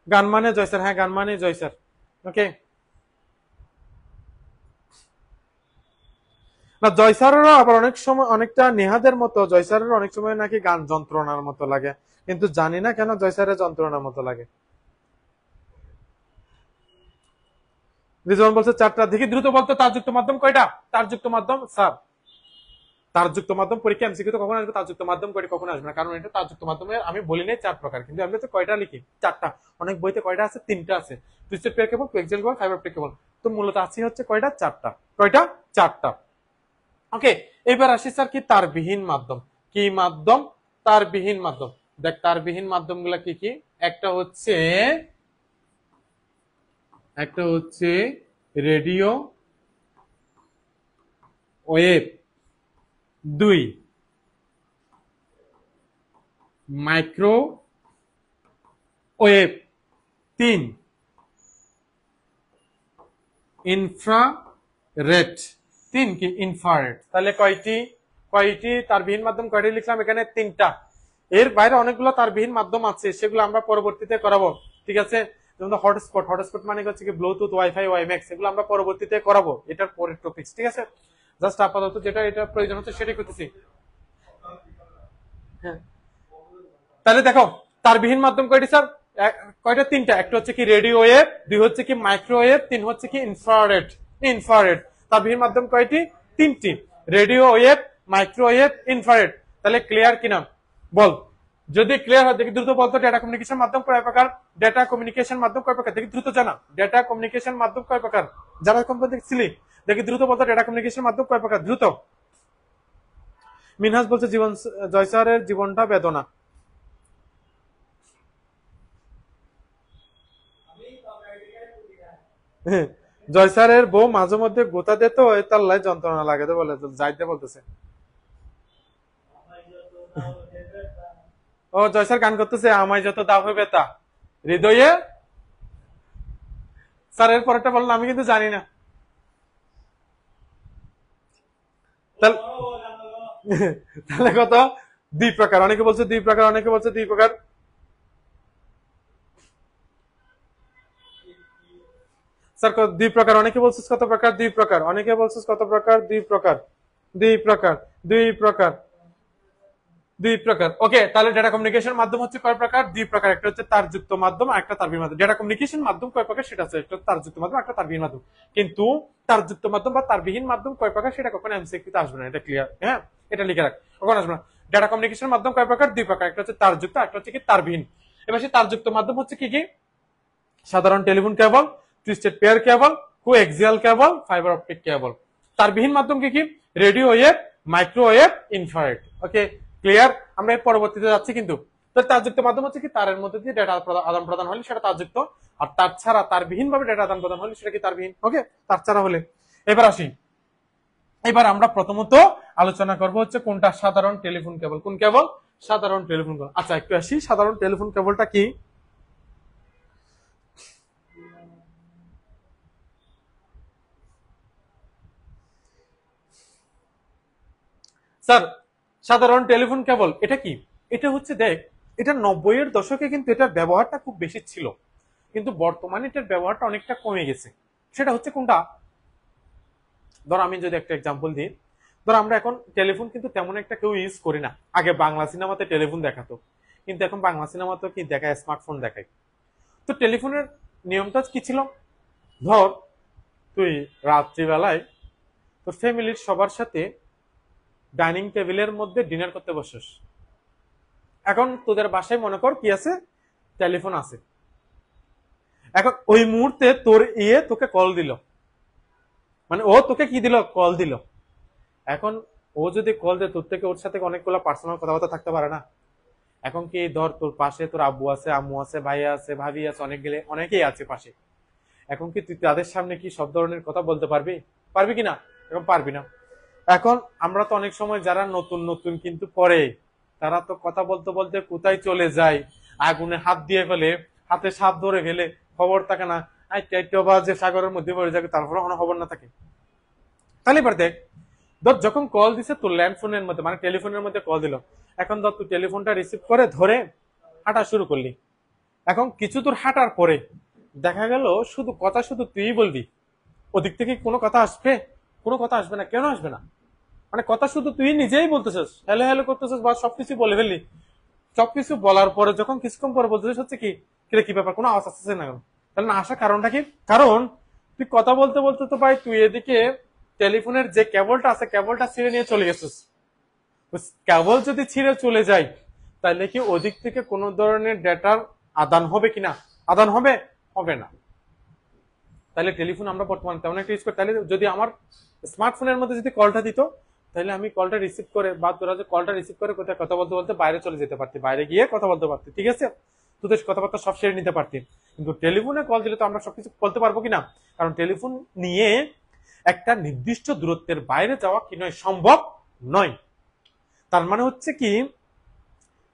গান মানে জয় স্যার, হ্যাঁ গান মানে জয় স্যার। ওকে, না জয় স্যারেরও আবার অনেক সময় অনেকটা নেহাদের মতো জয় স্যারের অনেক সময় নাকি গান যন্ত্রণার মতো লাগে, কিন্তু জানি না কেন জয় স্যারের যন্ত্রণার মতো লাগে। রিজওয়ান বলছে 4টা। দেখি দ্রুত বলতো তারযুক্ত মাধ্যম কয়টা? তারযুক্ত মাধ্যম স্যার, তারযুক্ত মাধ্যম পরীক্ষা এমসিকিউ তো কখন আসবে? তারযুক্ত মাধ্যম কয়টা কখন আসবে না, কারণ এটা তারযুক্ত মাধ্যমে আমি বলি নাই 4 প্রকার, কিন্তু আমি তো কয়টা লিখি? 4টা। অনেক বইতে কয়টা আছে? 3টা আছে। Twisted pair cable, coaxial cable, fibre optic কেবল। তো মূলত আছে হচ্ছে কয়টা? 4টা। কয়টা? 4টা। ওকে, এবার আসি স্যার কি তারবিহীন মাধ্যম। কি মাধ্যম? তারবিহীন মাধ্যম। দেখ তারবিহীন মাধ্যমগুলো কি কি? একটা হচ্ছে রেডিও ওয়েভ, 2 মাইক্রোওয়েভ, 3 ইনফ্রারেড, 3 কি? ইনফ্রারেড। তাহলে কয়টি তারবিহীন মাধ্যম কয়টি লিখলাম? এখানে 3টা। এর বাইরে অনেকগুলো তারবিহীন মাধ্যম আছে, সেগুলো আমরা পরবর্তীতে করাবো। ঠিক আছে, যেমন হটস্পট মানে হচ্ছে কি ব্লুটুথ, ওয়াইফাই, ওয়াইম্যাক্স, এগুলো আমরা পরবর্তীতে করাবো, এটার পরের টপিক। ঠিক আছে, জাস্ট আপাতত যেটা এটা প্রয়োজন হচ্ছে সেটাই করতেছি। হ্যাঁ, তাহলে দেখো তারবিহীন মাধ্যম কয়টি স্যার? কয়টা? 3টা। একটা হচ্ছে কি রেডিও ওয়েভ, 2 হচ্ছে কি মাইক্রোওয়েভ, 3 হচ্ছে কি ইনফ্রারেড। ইনফ্রারেড তারবিহীন মাধ্যম কয়টি? 3টি। Radio wave, microwave, infrared. তাহলে ক্লিয়ার কিনা বল? যদি ক্লিয়ার হয় দেখি দ্রুত বলতো ডেটা কমিউনিকেশন মাধ্যম কয় প্রকার? ডেটা কমিউনিকেশন মাধ্যম কয় প্রকার দেখি দ্রুত জানা। ডেটা কমিউনিকেশন মাধ্যম কয় প্রকার? যারা এখন দেখছিলি দেখি দ্রুত বলতো ডেটা কমিউনিকেশন মাধ্যম কয় প্রকার? দ্রুত। মিনহাজ বলছে জীবন, জয় স্যারের জীবনটা বেদনা। জয় স্যারের বউ মাঝে মধ্যে গোতা দিত, ওই তাল্লায় যন্ত্রণা লাগে বলে যাইতে বলতেছে। ও জয় স্যার গান করতেছে, আমায় যত দাও হবে তা হৃদয়ে। স্যার এর পরেরটা বলেন, আমি কিন্তু জানি না। তাহলে কত? 2 প্রকার। অনেকে বলছে 2 প্রকার, অনেকে বলছে 2 প্রকার। স্যার 2 প্রকার। অনেকে বলছিস কত প্রকার? 2 প্রকার। অনেকে বলছিস কত প্রকার? 2 প্রকার। 2 প্রকার। 2 প্রকার। 2 প্রকার। ওকে, তাহলে ডেটা কমিউনিকেশন মাধ্যম হচ্ছে কয় প্রকার? 2 প্রকার। একটা হচ্ছে তারযুক্ত মাধ্যম, একটা তারবিহীন মাধ্যম। ডেটা কমিউনিকেশন মাধ্যম কয় প্রকার সেটা আছে, একটা তারযুক্ত মাধ্যম, একটা তারবিহীন মাধ্যম। কিন্তু তারযুক্ত মাধ্যম বা তারবিহীন মাধ্যম কয় প্রকার সেটা কখনো এমসিকিউতে আসবে না, এটা ক্লিয়ার? হ্যাঁ, এটা লিখে রাখ, কখন আসবে না। ডেটা কমিউনিকেশন মাধ্যম কয় প্রকার? 2 প্রকার। একটা হচ্ছে তারযুক্ত, একটা হচ্ছে কি তারবিহীন। এবার সেই তারযুক্ত মাধ্যম হচ্ছে কি কি? সাধারণ telephone cable, twisted pair cable, coaxial cable, fibre optic cable. তারবিহীন মাধ্যম কি কি? Radio wave, microwave, infrared. Okay, clear? আমরা এর পরবর্তীতে যাচ্ছি কিন্তু। তারযুক্ত মাধ্যম হচ্ছে কি? তারের মধ্যে দিয়ে ডেটা আদান প্রদান হলে সেটা তারযুক্ত, আর তার ছাড়া তারবিহীন ভাবে ডেটা আদান প্রদান হলে সেটা কি? তারবিহীন। ওকে, তার ছাড়া হলে। এবার আসি, এবার আমরা প্রথমত আলোচনা করব হচ্ছে কোনটা? সাধারণ টেলিফোন কেবল। কোন কেবল? সাধারণ টেলিফোন কেবল। আচ্ছা, একটু আসি সাধারণ টেলিফোন কেবলটা কি। স্যার সাধারণ টেলিফোন কেবল এটা কি? এটা হচ্ছে দেখ, এটা 90-এর দশকে কিন্তু এটার ব্যবহারটা খুব বেশি ছিল, কিন্তু বর্তমানে এটার ব্যবহারটা অনেকটা কমে গেছে। সেটা হচ্ছে কোনটা? ধর আমি যদি একটা এক্সাম্পল দিই, ধর আমরা এখন টেলিফোন কিন্তু তেমন একটা কেউ ইউজ করি না। আগে বাংলা সিনেমাতে টেলিফোন দেখাতো, কিন্তু এখন বাংলা সিনেমাতে কি দেখায়? স্মার্টফোন দেখায়। তো টেলিফোনের নিয়মটা কি ছিল? ধর তুই রাত্রিবেলায় তোর ফ্যামিলির সবার সাথে ডাইনিং টেবিলের মধ্যে ডিনার করতে বসছিস। এখন তোদের বাসায় মনে কর কি আছে? টেলিফোন আছে। এখন ওই মুহূর্তে তোর তোকে কল দিল, মানে ও তোকে কি দিল? কল দিল। এখন ও যদি কল দেয় তোর থেকে, ওর সাথে অনেকগুলো পার্সোনাল কথাবার্তা থাকতে পারে না? এখন কি ধর তোর পাশে তোর আব্বু আছে, আম্মু আছে, ভাইয়া আছে, ভাবি আছে, অনেকেই আছে পাশে। এখন কি তুই তাদের সামনে কি সব ধরনের কথা বলতে পারবি? পারবি কিনা? এখন পারবি না। এখন আমরা তো অনেক সময় যারা নতুন নতুন কিন্তু পরে, তারা তো কথা বলতে বলতে কোথায় চলে যায়, আগুনে হাত দিয়ে ফেলে, হাতে সাপ ধরে ফেলে, খবর থাকে না, যে সাগরের মধ্যে পড়ে যাবে, তারপরে কোনো খবর না থাকে। তাহলে এবার দেখ, ধর যখন কল দিছে তোর ল্যান্ড ফোনের মধ্যে মানে টেলিফোনের মধ্যে কল দিল, এখন ধর তুই টেলিফোনটা রিসিভ করে ধরে হাঁটা শুরু করলি। এখন কিছু দূর হাঁটার পরে দেখা গেল শুধু তুই বলবি, ওদিক থেকে কোনো কথা আসবে? কোনো কথা আসবে না। কেন আসবে না? মানে কথা শুধু তুই নিজেই বলতেছিস, হ্যালো হ্যালো করতেছিস বা সবকিছু বলে ফেললি। সবকিছু বলার পরে যখন কিছুক্ষণ পরে বলতেছিস হচ্ছে কি, কিরে কি ব্যাপার, কোনো আওয়াজ আসতেছে না কেন? তাহলে না আসার কারণটা কি? কারণ তুই কথা বলতে বলতে তো ভাই তুই এদিকে টেলিফোনের যে কেবলটা আছে কেবলটা ছিঁড়ে নিয়ে চলে গেছিস। কেবল যদি ছিঁড়ে চলে যায় তাহলে কি ওদিক থেকে কোনো ধরনের ডেটার আদান হবে কিনা? আদান হবে? হবে না। তাহলে টেলিফোন আমরা বর্তমানে তেমন একটা ইউজ করি। তাহলে যদি আমার স্মার্টফোনের মধ্যে যদি কলটা দিত, তাহলে আমি কলটা রিসিভ করে বা তোরা যে কলটা রিসিভ করে কোথায় কথা বলতে বলতে বাইরে চলে যেতে পারতি, বাইরে গিয়ে কথা বলতে পারতি, ঠিক আছে, তোদের কথাবার্তা সব সেরে নিতে পারতি। কিন্তু টেলিফোনে কল দিলে তো আমরা সবকিছু বলতে পারবো কিনা? কারণ টেলিফোন নিয়ে একটা নির্দিষ্ট দূরত্বের বাইরে যাওয়া কি নয়, সম্ভব নয়। তার মানে হচ্ছে কি,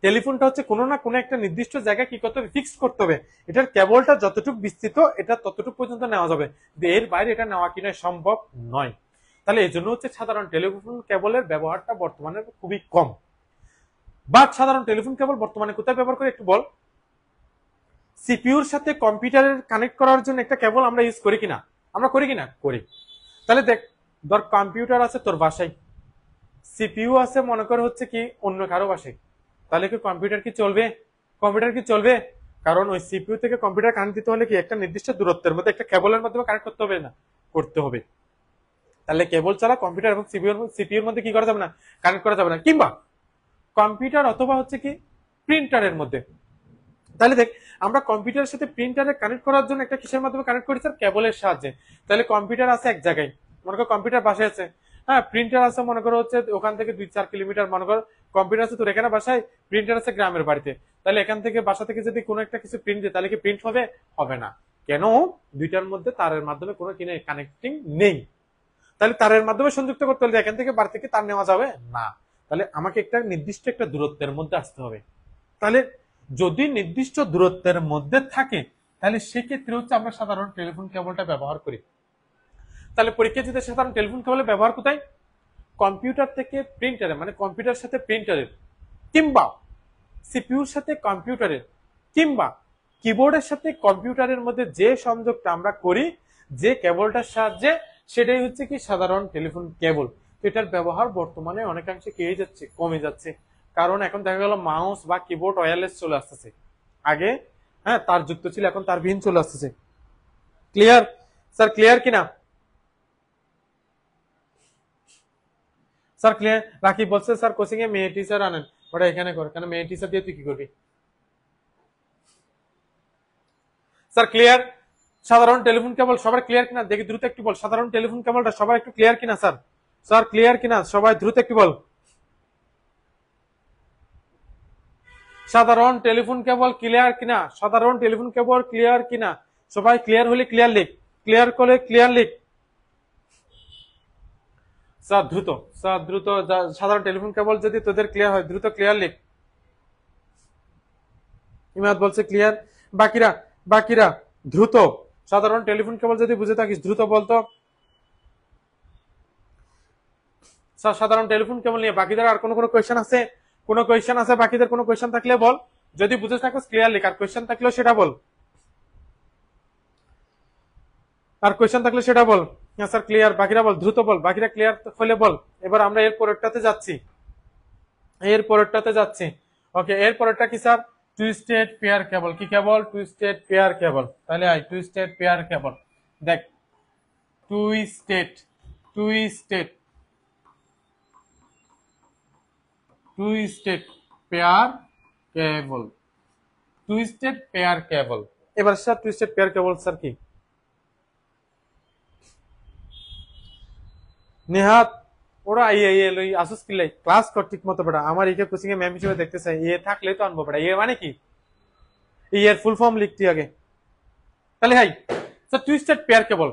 টেলিফোনটা হচ্ছে কোনো না কোনো একটা নির্দিষ্ট জায়গায় কি করতে হবে, ফিক্স করতে হবে। এটার কেবলটা যতটুকু বিস্তৃত এটা ততটুকু পর্যন্ত নেওয়া যাবে, এর বাইরে এটা নেওয়া কিনা সম্ভব নয়। তাহলে এই জন্য হচ্ছে সাধারণ টেলিফোন কেবলের ব্যবহারটা বর্তমানে খুবই কম। বাট সাধারণ টেলিফোন কেবল বর্তমানে কোথায় ব্যবহার করে একটু বল? সিপিইউর সাথে কম্পিউটারের কানেক্ট করার জন্য একটা কেবল আমরা ইউজ করি কিনা? আমরা করি কিনা? করি। তাহলে দেখ, ধর কম্পিউটার আছে তোর বাসায়, সিপিইউ আছে মনে করে হচ্ছে কি অন্য কারো বাসায়, তাহলে কি কম্পিউটার কি চলবে? কম্পিউটার কি চলবে? কারণ ওই সিপিইউ থেকে কম্পিউটার কানেক্ট দিতে হলে কি একটা নির্দিষ্ট দূরত্বের মধ্যে একটা কেবলের মাধ্যমে কানেক্ট করতে হবে না? করতে হবে। তাহলে কেবল ছাড়া কম্পিউটার এবং সিপিইউর মধ্যে কি করা যাবে না? কানেক্ট করা যাবে না। কিংবা কম্পিউটার অথবা হচ্ছে কি প্রিন্টারের মধ্যে। তাহলে দেখ, আমরা কম্পিউটারের সাথে প্রিন্টারে কানেক্ট করার জন্য একটা কিসের মাধ্যমে কানেক্ট করি স্যার? কেবলের সাহায্যে। তাহলে কম্পিউটার আছে এক জায়গায়, মনে করো কম্পিউটার বাসায় আছে, হ্যাঁ, প্রিন্টার আছে মনে করো হচ্ছে ওখান থেকে 2-4 কিলোমিটার, মনে করো কম্পিউটার আছে তোর এখানে বাসায়, প্রিন্টার আছে গ্রামের বাড়িতে। তাহলে এখান থেকে বাসা থেকে যদি কোনো একটা কিছু প্রিন্ট দিই তাহলে কি প্রিন্ট হবে? হবে না। কেন? দুইটার মধ্যে তারের মাধ্যমে কোনো কিনে কানেক্টিং নেই। তাহলে তারের মাধ্যমে সংযুক্ত করতে হলে এখান থেকে বাড়ি থেকে তার নেওয়া যাবে না। তাহলে আমাকে একটা নির্দিষ্ট একটা দূরত্বের মধ্যে আসতে হবে। তাহলে যদি নির্দিষ্ট দূরত্বের মধ্যে থাকে তাহলে সেক্ষেত্রে হচ্ছে আমরা সাধারণ টেলিফোন কেবলটা ব্যবহার করি। তাহলে পরীক্ষা দিতে সাধারণ টেলিফোন কেবলের ব্যবহার কোথায়? কম্পিউটার থেকে প্রিন্টারে, মানে কম্পিউটার সাথে প্রিন্টারের, কিংবা সিপিইউর সাথে কম্পিউটারের, কিংবা কিবোর্ডের সাথে কম্পিউটারের মধ্যে যে সংযোগটা আমরা করি যে কেবলটার সাহায্যে, সেটাই হচ্ছে কি সাধারণ টেলিফোন কেবল। এটার ব্যবহার বর্তমানে অনেকাংশে কমে যাচ্ছে। কারণ এখন দেখা গেল মাউস বা কিবোর্ড ওয়্যারলেস চলে আসতেছে। আগে হ্যাঁ তার যুক্ত ছিল, এখন তার বিহীন চলে আসতেছে। Clear sir? ক্লিয়ার কিনা স্যার? ক্লিয়ার? রাকিব বলছে স্যার কোচিং এ মেয়ে টিচার আনেন, ওটা এখানে কর, কেন মেয়ে টিচার দিয়ে তুই কি করবি? Sir clear? সাধারণ টেলিফোন কেবল সবার ক্লিয়ার কিনা দেখি দ্রুত একটু বল। সাধারণ টেলিফোন কেবলটা সবাই একটু ক্লিয়ার কিনা স্যার? স্যার ক্লিয়ার কিনা সবাই দ্রুত একটু বল। সাধারণ টেলিফোন কেবল ক্লিয়ার কিনা? সাধারণ টেলিফোন কেবল ক্লিয়ার কিনা? সবাই ক্লিয়ার হলে ক্লিয়ার লিখ, ক্লিয়ার করলে ক্লিয়ার লিখ। স্যার দ্রুত, স্যার দ্রুত, সাধারণ টেলিফোন কেবল যদি তোদের ক্লিয়ার হয় দ্রুত ক্লিয়ার লিখ। ইমাদ বলছে ক্লিয়ার। বাকিরা, বাকিরা দ্রুত, সাধারণ টেলিফোন কেবল যদি বুঝে থাকিস দ্রুত বলতো। স্যার সাধারণ টেলিফোন কেবল নিয়ে বাকিদের আর কোনো কোয়েশ্চেন আছে? কোনো কোয়েশ্চেন আছে বাকিদের? কোনো কোয়েশ্চেন থাকলে বল, যদি বুঝে থাকিস ক্লিয়ার লিখ, আর কোয়েশ্চেন থাকলেও সেটা বল, আর কোয়েশ্চেন থাকলে সেটা বল। হ্যাঁ স্যার ক্লিয়ার, বাকিরা বল, দ্রুত বল, বাকিরা ক্লিয়ার হলে বল। এবার আমরা এর পরেরটাতে যাচ্ছি, এর পরেরটাতে যাচ্ছি। ওকে, এর পরেরটা কি স্যার? টুইস্টেড পেয়ার কেবল। কি কেবল? টুইস্টেড পেয়ার কেবল। তাহলে আই টুইস্টেড পেয়ার কেবল। দেখ, twisted, twisted, twisted pair cable, twisted pair cable. এবার sir twisted pair cable sir কি? নেহাত ওরা লই আসুস কিলাই ক্লাস কর ঠিক মতো বেটা আমার ইকে কোচিং এ ম্যাম হিসেবে দেখতে চাই থাকলে তো আনবো বেটা মানে কি এর ফুল ফর্ম লিখতে আগে তাহলে hi sir twisted pair cable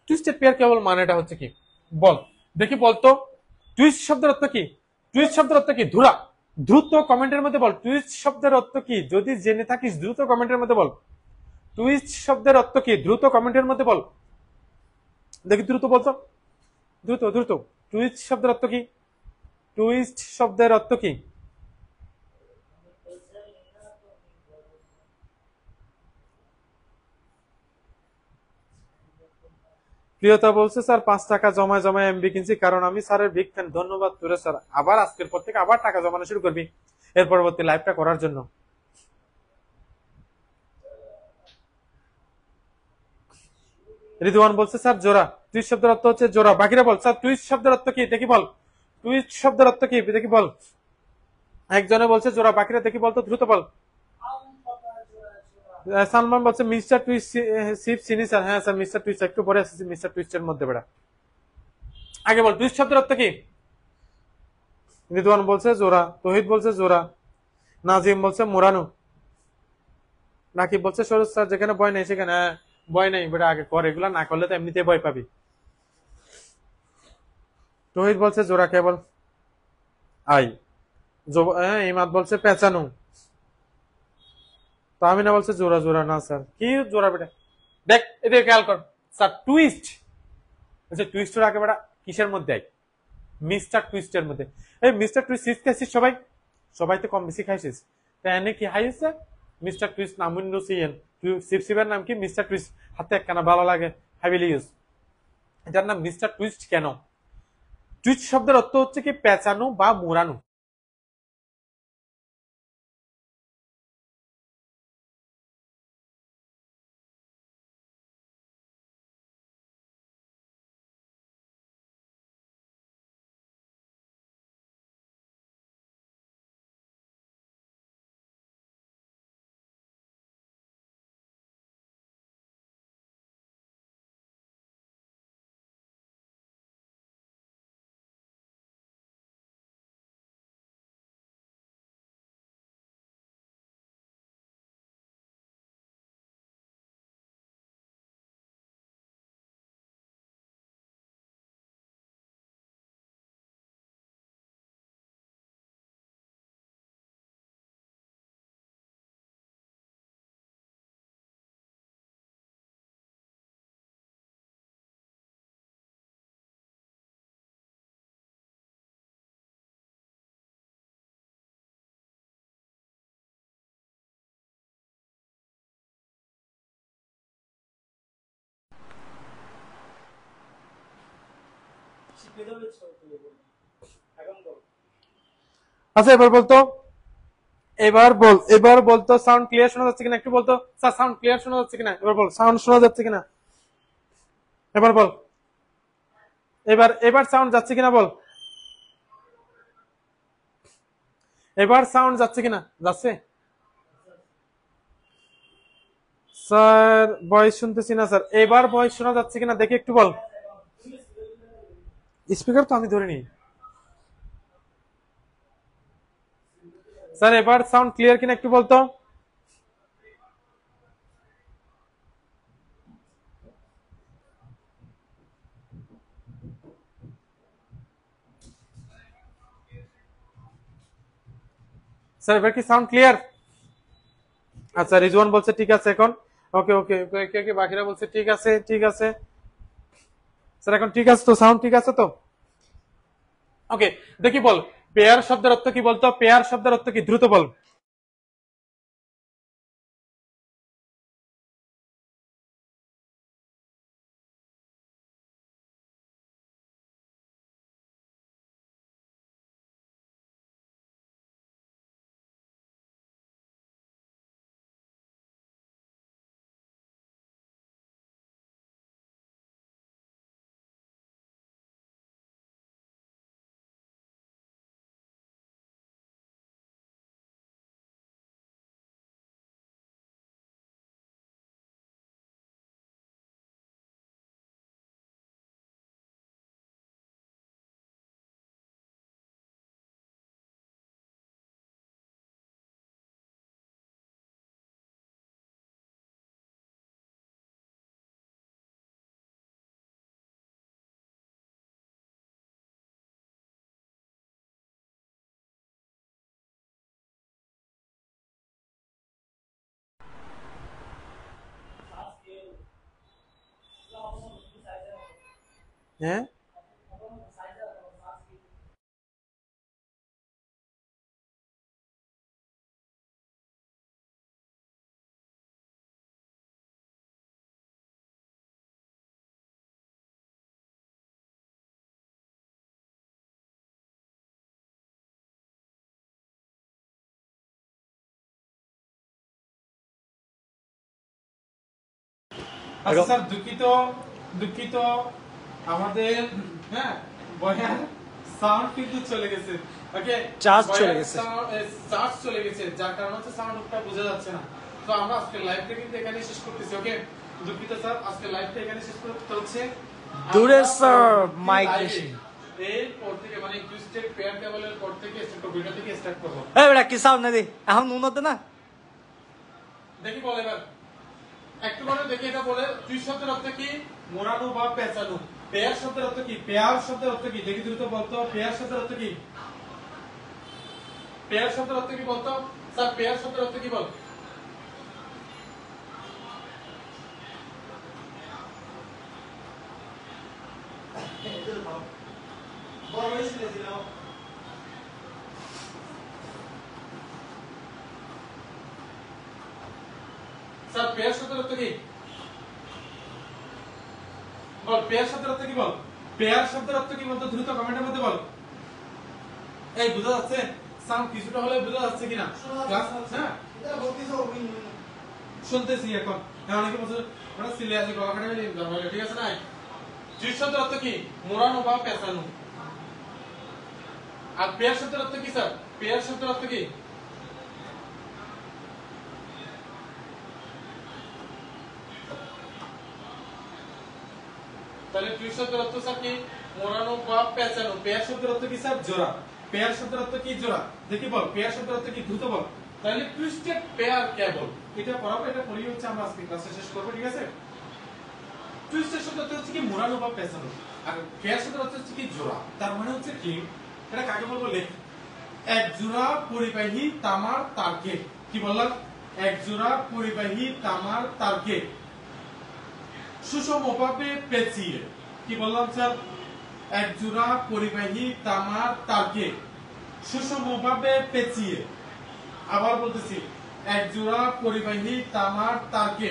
twisted pair কেবল মানেটা হচ্ছে কি বল দেখি বলতো টুইস্ট শব্দের অর্থ কি টুইস্ট শব্দের অর্থ কি ধুরা দ্রুত কমেন্টের মধ্যে বল টুইস্ট শব্দের অর্থ কি যদি জেনে থাকিস দ্রুত কমেন্টের মধ্যে বল টুইস্ট শব্দের অর্থ কি দ্রুত কমেন্টের মধ্যে বল দেখি দ্রুত বলতো দ্রুত দ্রুত টুইস্ট শব্দের অর্থ কি টুইস্ট শব্দের অর্থ কি প্রিয়তা বলছে স্যার 5 টাকা জমায় জমায় এমবি কিনছি কারণ আমি স্যারের বিগ ফ্যান ধন্যবাদ তোরে স্যার আবার আজকের পর থেকে আবার টাকা জমানো শুরু করবি এর পরবর্তী লাইভটা করার জন্য রিদওয়ান বলছে স্যার জোড়া টুইস্ট শব্দের অর্থ হচ্ছে জোড়া বাকিরা বল স্যার টুইস্ট শব্দের অর্থ কি দেখি বল টুইস্ট শব্দের অর্থ কি দেখি বল একজনে বলছে জোড়া বাকিরা দেখি বলতো দ্রুত বল সালমান বলছে মিস্টার টুইস্ট শিপ চিনি স্যার হ্যাঁ স্যার মিস্টার টুইস্ট একটু পরে আসছে মিস্টার টুইস্টের মধ্যে বেড়া আগে বল টুইস্ট শব্দের অর্থ কি রিদওয়ান বলছে জোড়া তহিদ বলছে জোড়া নাজিম বলছে মোরানো নাকিব বলছে সরোজ স্যার যেখানে ভয় নেই সেখানে ভয় নেই বেটা আগে কর এগুলা না করলে তো এমনিতে ভয় পাবি তহিদ বলছে জোড়া কেবল আই ইমাদ বলছে পেঁচানো তাহমিনা বলছে জোড়া জোড়া না স্যার কি জোড়া বেটা দেখ এদের খেয়াল কর স্যার টুইস্ট আচ্ছা টুইস্টের আগে বেটা কিসের মধ্যে আই মিস্টার টুইস্টের মধ্যে এই মিস্টার টুইস্ট খাইছিস সবাই সবাই তো কম বেশি খাইছিস তাই এনে কি হাইছে মিস্টার টুইস্ট নামুন রুসিয়েন সিপসিবের নাম কি মিস্টার টুইস্ট হাতে একখানা ভালো লাগে হ্যাভিলি ইউজ এটার নাম মিস্টার টুইস্ট কেন টুইস্ট শব্দের অর্থ হচ্ছে কি পেঁচানো বা মোড়ানো আচ্ছা এবার বলতো সাউন্ড ক্লিয়ার শোনা যাচ্ছে কিনা একটু বলতো স্যার সাউন্ড ক্লিয়ার শোনা যাচ্ছে কিনা এবার বল সাউন্ড শোনা যাচ্ছে কিনা এবার বল এবার সাউন্ড যাচ্ছে কিনা বল এবার সাউন্ড যাচ্ছে কিনা যাচ্ছে স্যার ভয়েস শুনতেছি না স্যার এবার ভয়েস শোনা যাচ্ছে কিনা দেখি একটু বল স্পিকার তো আমি ধরে নিই স্যার এবার সাউন্ড ক্লিয়ার কিনা একটু বলতো স্যার এবার কি সাউন্ড ক্লিয়ার আচ্ছা রিজওয়ান বলছে ঠিক আছে এখন ওকে ওকে কে কে বাকিরা বলছে ঠিক আছে ঠিক আছে স্যার এখন ঠিক আছে তো সাউন্ড ঠিক আছে তো ওকে দেখি বল পেয়ার শব্দের অর্থ কি বলতো পেয়ার শব্দের অর্থ কি দ্রুত বল হ্যাঁ আচ্ছা স্যার দুঃখিত দুঃখিত আমাদের হ্যাঁ বয়ান সাউন্ড কিন্তু চলে গেছে ওকে চার্জ চলে গেছে চার্জ চলে গেছে যার কারণে হচ্ছে সাউন্ডটা বোঝা যাচ্ছে না তো আমরা আজকে লাইভটা কিন্তু এখানে শেষ করতেছি ওকে দুঃখিত স্যার আজকে লাইভটা এখানে শেষ করতে হচ্ছে দূরে স্যার মাইক বেশি এই পর থেকে মানে টুইস্টেড পেয়ার কেবলের পর থেকে স্টার্ট করব এটা থেকে স্টার্ট করব এই বেটা কি সাউন্ড না দি এখন উন্নত না দেখি বল এবার একটু করে দেখি এটা বলে তুই শব্দের অর্থ কি মোড়ানো বা পেঁচানো পেয়ার শব্দের অর্থ কি পেয়ার শব্দের অর্থ কি দেখি দ্রুত বলতো পেয়ার শব্দের অর্থ কি পেয়ার শব্দের অর্থ কি বলতো স্যার পেয়ার শব্দের অর্থ কি বল স্যার পেয়ার শব্দের অর্থ কি বল পেয়ার শব্দের অর্থ কি বল পেয়ার শব্দের অর্থ কি বলতো দ্রুত কমেন্টের মধ্যে বল এই বুঝা যাচ্ছে সাউন্ড কিছুটা হলে বুঝা যাচ্ছে কিনা হ্যাঁ শুনতেছি এখন অনেকে বলছে ওরা সিরিয়াসলি গলা কাটা নিয়ে ঠিক আছে না জুই শব্দের অর্থ কি মোড়ানো বা পেঁচানো আর পেয়ার শব্দের অর্থ কি স্যার পেয়ার শব্দের অর্থ কি তাহলে জুই শব্দের অর্থ স্যার কি মোড়ানো বা পেঁচানো পেয়ার শব্দের অর্থ কি স্যার জোড়া পেয়ার শব্দের অর্থ কি জোড়া দেখি বল পেয়ার শব্দের অর্থ কি দ্রুত বল তাহলে টুইস্টেড পেয়ার কেবল এটা পড়াবো এটা পড়িয়ে হচ্ছে আমরা আজকে ক্লাসে শেষ করব ঠিক আছে টুইস্টেড শব্দ হচ্ছে কি মোড়ানো বা পেঁচানো আর পেয়ার শব্দের অর্থ হচ্ছে কি জোড়া তার মানে হচ্ছে কি এটা কাকে বলবো লেখ এক জোড়া পরিবাহী তামার তারকে কি বললাম এক জোড়া পরিবাহী তামার তারকে সুষমভাবে পেঁচিয়ে কি বললাম স্যার এক জোড়া পরিবাহী তামার তারকে সুষমভাবে পেঁচিয়ে আবার বলতেছি এক জোড়া পরিবাহী তামার তারকে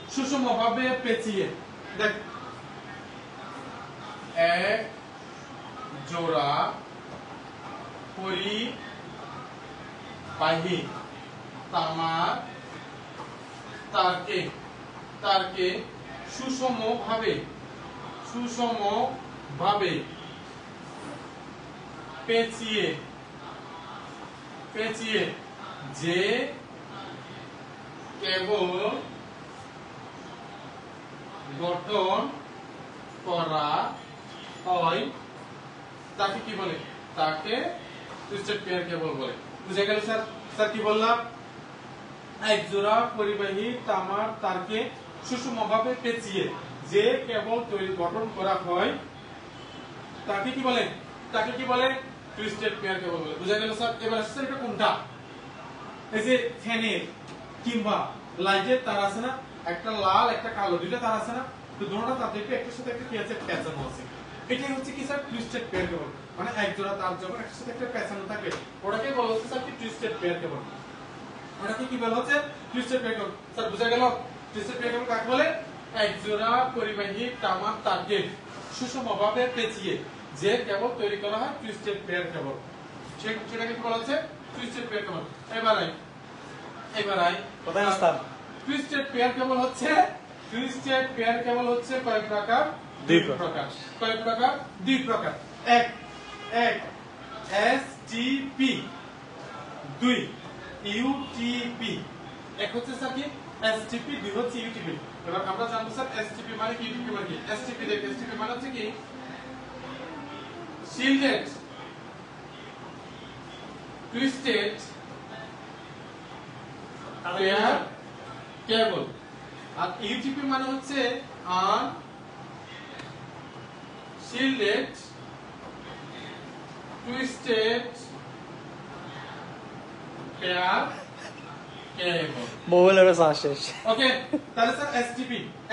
সুষমভাবে পেঁচিয়ে দেখ এক জোড়া পরিবাহী তামার তারকে তারকে সুষমভাবে পেঁচিয়ে যে কেবল গঠন করা হয় তাকে কি বলে তাকে টুইস্টেড পেয়ার কেবল বলে বুঝে গেল স্যার স্যার কি বললাম এক জোড়া পরিবাহী তামার তারকে সুষমভাবে পেঁচিয়ে যে কেবল তৈরি গঠন করা হয় তাকে কি বলে টুইস্টেড পেয়ার কেবল বলে বুঝা গেল স্যার এবার আসছে এটা কোনটা এই যে ফ্যানের কিংবা লাইটের তার আছে না একটা লাল একটা কালো দুইটা তার আছে না তো দুটোটা তার দেখবে একটার সাথে একটা কি আছে পেঁচানো আছে এটাই হচ্ছে কি স্যার টুইস্টেড পেয়ার কেবল মানে এক জোড়া তার যখন একটার সাথে একটা পেঁচানো থাকে ওটাকে বলা হচ্ছে স্যার কি টুইস্টেড পেয়ার কেবল ওটাকে কি বলা হচ্ছে টুইস্টেড পেয়ার কেবল স্যার বুঝা গেল টুইস্টেড পেয়ার কেবল কাকে বলে এক জোড়া পরিবাহী তামার তারকে সুষমভাবে পেঁচিয়ে যে কেবল তৈরি করা হয় টুইস্টেড পেয়ার কেবল সেটাকে কি বলা হচ্ছে টুইস্টেড পেয়ার কেবল এবার আই কোথায় আসতাম টুইস্টেড পেয়ার কেবল হচ্ছে কয় প্রকার দুই প্রকার কয় প্রকার দুই প্রকার এক এক এসটিপি দুই ইউটিপি এক হচ্ছে স্যার কি এসটিপি দুই হচ্ছে ইউটিপি এবার আমরা জানবো স্যার এসটিপি মানে কি ইউটিপি মানে কি এসটিপি দেখ এসটিপি মানে হচ্ছে কি শিল্ডেড টুইস্টেড পেয়ার কেবল আর ইউটিপি মানে হচ্ছে আন শিল্ডেড টুইস্টেড পেয়ার কেবল। মোবাইলের চার্জ শেষ। ওকে, তাহলে স্যার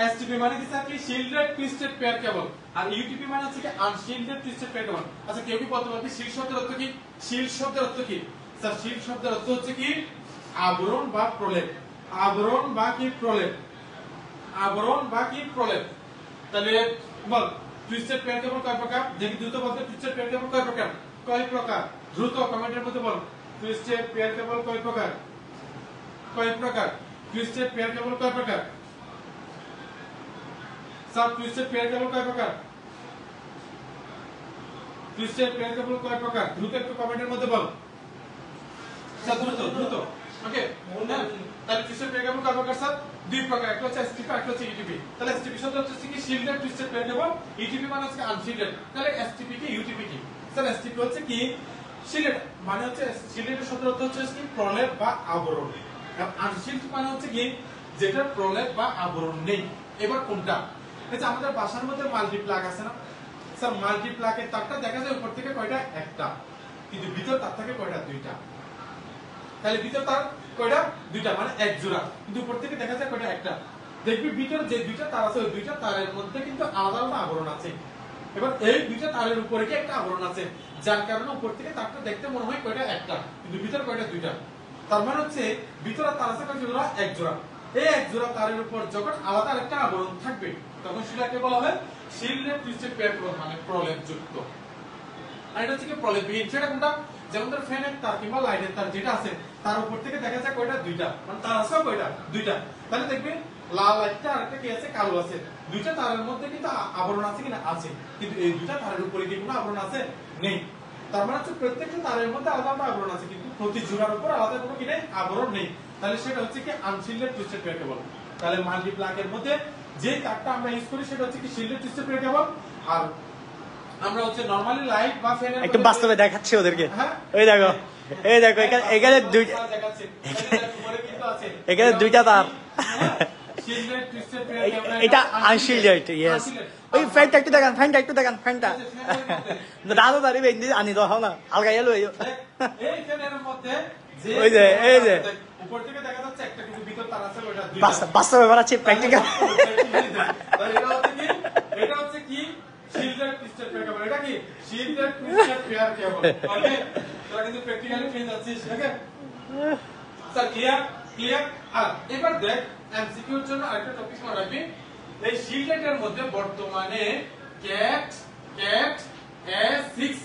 এসটিপি মানে কি স্যার? কি শিল্ডেড টুইস্টেড পেয়ার কেবল। আর ইউটিপি মানে হচ্ছে কি আনশিল্ডেড টুইস্টেড পেয়ার কেবল। আচ্ছা, কেউ কি বলতে পারবে শিল্ড শব্দের অর্থ কি? শিল্ড শব্দের অর্থ কি স্যার? শিল্ড শব্দের অর্থ হচ্ছে কি আবরণ বা প্রলেপ। আবরণ বা কি প্রলেপ। আবরণ বা কি প্রলেপ। তাহলে বল টুইস্টেড পেয়ার কেবল কয় প্রকার? দেখি দ্রুত বলতে, টুইস্টেড পেয়ার কেবল কয় প্রকার? কয় প্রকার? দ্রুত কমেন্টের মধ্যে বল, টুইস্টেড পেয়ার কেবল কয় প্রকার? কয় প্রকার? টুইস্টেড পেয়ার কেবল কয় প্রকার? স্যার টুইস্টেড পেয়ার কেবল কয় প্রকার? টুইস্টেড পেয়ার কেবল কয় প্রকার? দ্রুত একটু কমেন্টের মধ্যে বল স্যার, দ্রুত। ওকে, তাহলে টুইস্টেড পেয়ার কেবল কয় প্রকার স্যার? দুই প্রকার, একটা হচ্ছে এসটিপি, একটা হচ্ছে ইউটিপি। তাহলে এসটিপি শব্দ হচ্ছে কি শিল্ডেড টুইস্টেড পেয়ার কেবল, ইউটিপি মানে হচ্ছে আনশিল্ডেড। তাহলে এসটিপি কি ইউটিপি কি? স্যার এসটিপি হচ্ছে কি শিল্ডেড মানে হচ্ছে শিল্ডেড শব্দের অর্থ হচ্ছে কি প্রলেপ বা আবরণ। আর আনশিল্ড মানে হচ্ছে কি যেটা প্রলেপ বা আবরণ নেই। এবার কোনটা? এই যে আমাদের বাসার মধ্যে মাল্টিপ্লাগ আছে না স্যার? মাল্টিপ্লাগের তারটা দেখা যায় উপর থেকে কয়টা? একটা, কিন্তু ভিতর তার থেকে কয়টা? দুইটা। তাহলে ভিতর তার কয়টা? দুইটা, মানে এক জোড়া, কিন্তু উপর থেকে দেখা যায় কয়টা? একটা। দেখবি ভিতর যে দুইটা তার আছে ওই দুইটা তারের মধ্যে কিন্তু আলাদা আলাদা আবরণ আছে। এবার এই দুইটা তারের উপরে কি একটা আবরণ আছে, যার কারণে উপর থেকে তারটা দেখতে মনে হয় কয়টা? একটা, কিন্তু ভিতর কয়টা? দুইটা। তার মানে হচ্ছে ভিতরে তার আছে কয় জোড়া? এক জোড়া। এই এক জোড়া তারের উপর যখন আলাদা একটা আবরণ থাকবে তখন সেটাকে বলা হয় শিল্ডেড টুইস্টেড পেয়ার কেবল, মানে প্রলেপ যুক্ত। আর এটা হচ্ছে কি প্রলেপবিহীন। সেটা কোনটা? যেমন ধর ফ্যানের তার কিংবা লাইটের তার যেটা আছে তার উপর থেকে দেখা যায় কয়টা? দুইটা, মানে তার আছে কয়টা? দুইটা। তাহলে দেখবে লাল লাইটটা আর একটা কি আছে? কালো আছে। দুইটা তারের মধ্যে কিন্তু আবরণ আছে কিনা? আছে, কিন্তু এই দুইটা তারের উপরে কি কোনো আবরণ আছে? নেই। তার মানে হচ্ছে প্রত্যেকটা তারের মধ্যে আলাদা আলাদা আবরণ আছে, কিন্তু প্রতি জোড়ার উপর আলাদা কোনো কি নেই? আবরণ নেই। তাহলে সেটা হচ্ছে কি আনশিল্ডেড টুইস্টেড পেয়ার কেবল। তাহলে মাল্টিপ্লাগের মধ্যে যে তারটা আমরা ইউজ করি সেটা হচ্ছে কি শিল্ডেড টুইস্টেড পেয়ার কেবল। আর আমরা হচ্ছে নরমালি লাইট বা ফ্যানের একটু বাস্তবে দেখাচ্ছি ওদেরকে। হ্যাঁ, এই দেখো এখানে দুইটা, দেখাচ্ছে উপরে কিন্তু আছে এখানে দুইটা তার। শিল্ডেড টুইস্টেড পেয়ার কেবল। এটা আনশিল্ডেড, ইয়েস। ওই ফ্যানটা একটু দেখান, ফ্যানটা দাদু দাঁড়িয়ে বেঁধে আনি দাও না, আলগা এলো। এই ফ্যানের মধ্যে যে ওই যে এই যে উপর থেকে দেখা যাচ্ছে একটা, কিন্তু ভিতর তার আছে ওটা দুইটা। বাস্তবে বানাচ্ছি, প্র্যাকটিক্যাল। এটা হচ্ছে কি শিল্ডেড টুইস্টেড পেয়ার কেবল। এটা কি শিল্ডেড টুইস্টেড পেয়ার কেবল। ওকে, তোরা কিন্তু প্র্যাকটিক্যালি পেয়ে যাচ্ছিস। Okay sir, clear. আর এবার দেখ এমসিকিউর জন্য আরেকটা টপিক মনে রাখবি। এই শিল্ডেডের মধ্যে বর্তমানে ক্যাট A6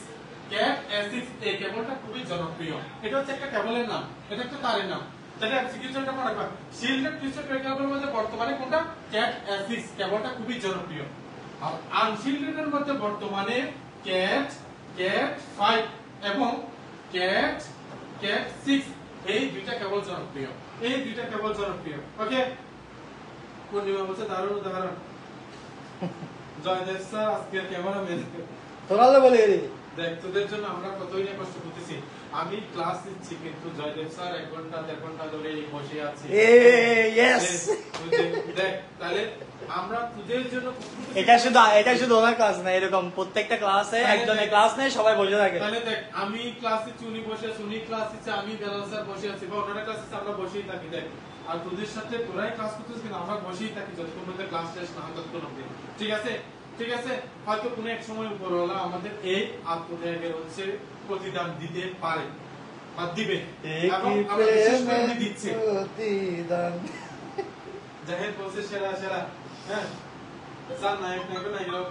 এই কেবলটা খুবই জনপ্রিয়। এটা হচ্ছে একটা কেবলের নাম, এটা একটা তারের নাম। তাহলে এমসিকিউর জন্য মনে রাখবা শিল্ডেড টুইস্টেড পেয়ার কেবলের মধ্যে বর্তমানে কোনটা? ক্যাট A6 কেবলটা খুবই জনপ্রিয়। আর আনশিল্ডেডের মধ্যে বর্তমানে ক্যাট 5 এবং ক্যাট 6 এই দুইটা কেবল জনপ্রিয়। ওকে, পূর্ণিমা বলছে দারুণ উদাহরণ। জয়দেব স্যার আজকে ক্যামেরা মেন। তোরা বলে দেখ তোদের জন্য আমরা কতই না কষ্ট করতেছি। আমি ক্লাস নিচ্ছি কিন্তু জয়দেব স্যার 1 ঘন্টা 1.5 ঘন্টা ধরে বসে আছে। ইয়েস। দেখ তাহলে আমরা তোদের জন্য এটা শুধু ওনার ক্লাস না, এরকম প্রত্যেকটা ক্লাসে একজনের ক্লাস নেই, সবাই বসে থাকে। তাহলে দেখ আমি ক্লাস নিচ্ছি, উনি বসে আছে, উনি ক্লাস নিচ্ছে, আমি বেলাল স্যার বসে আছি, বা ওনারা ক্লাস নিচ্ছে, আমরা বসেই থাকি। দেখ আর তোদের সাথে তোরাই ক্লাস করতেছিস কিন্তু আমরা বসেই থাকি যতক্ষণ পর্যন্ত ক্লাস শেষ না হয় ততক্ষণ অবধি। ঠিক আছে। হয়তো কোনো এক সময় উপরওয়ালা আমাদের এই আত্মত্যাগের হচ্ছে প্রতিদান দিতে পারে বা দিবে, এবং আমরা বিশেষ করে দিচ্ছে। জাহেদ বলছে সেরা। হ্যাঁ স্যার নায়ক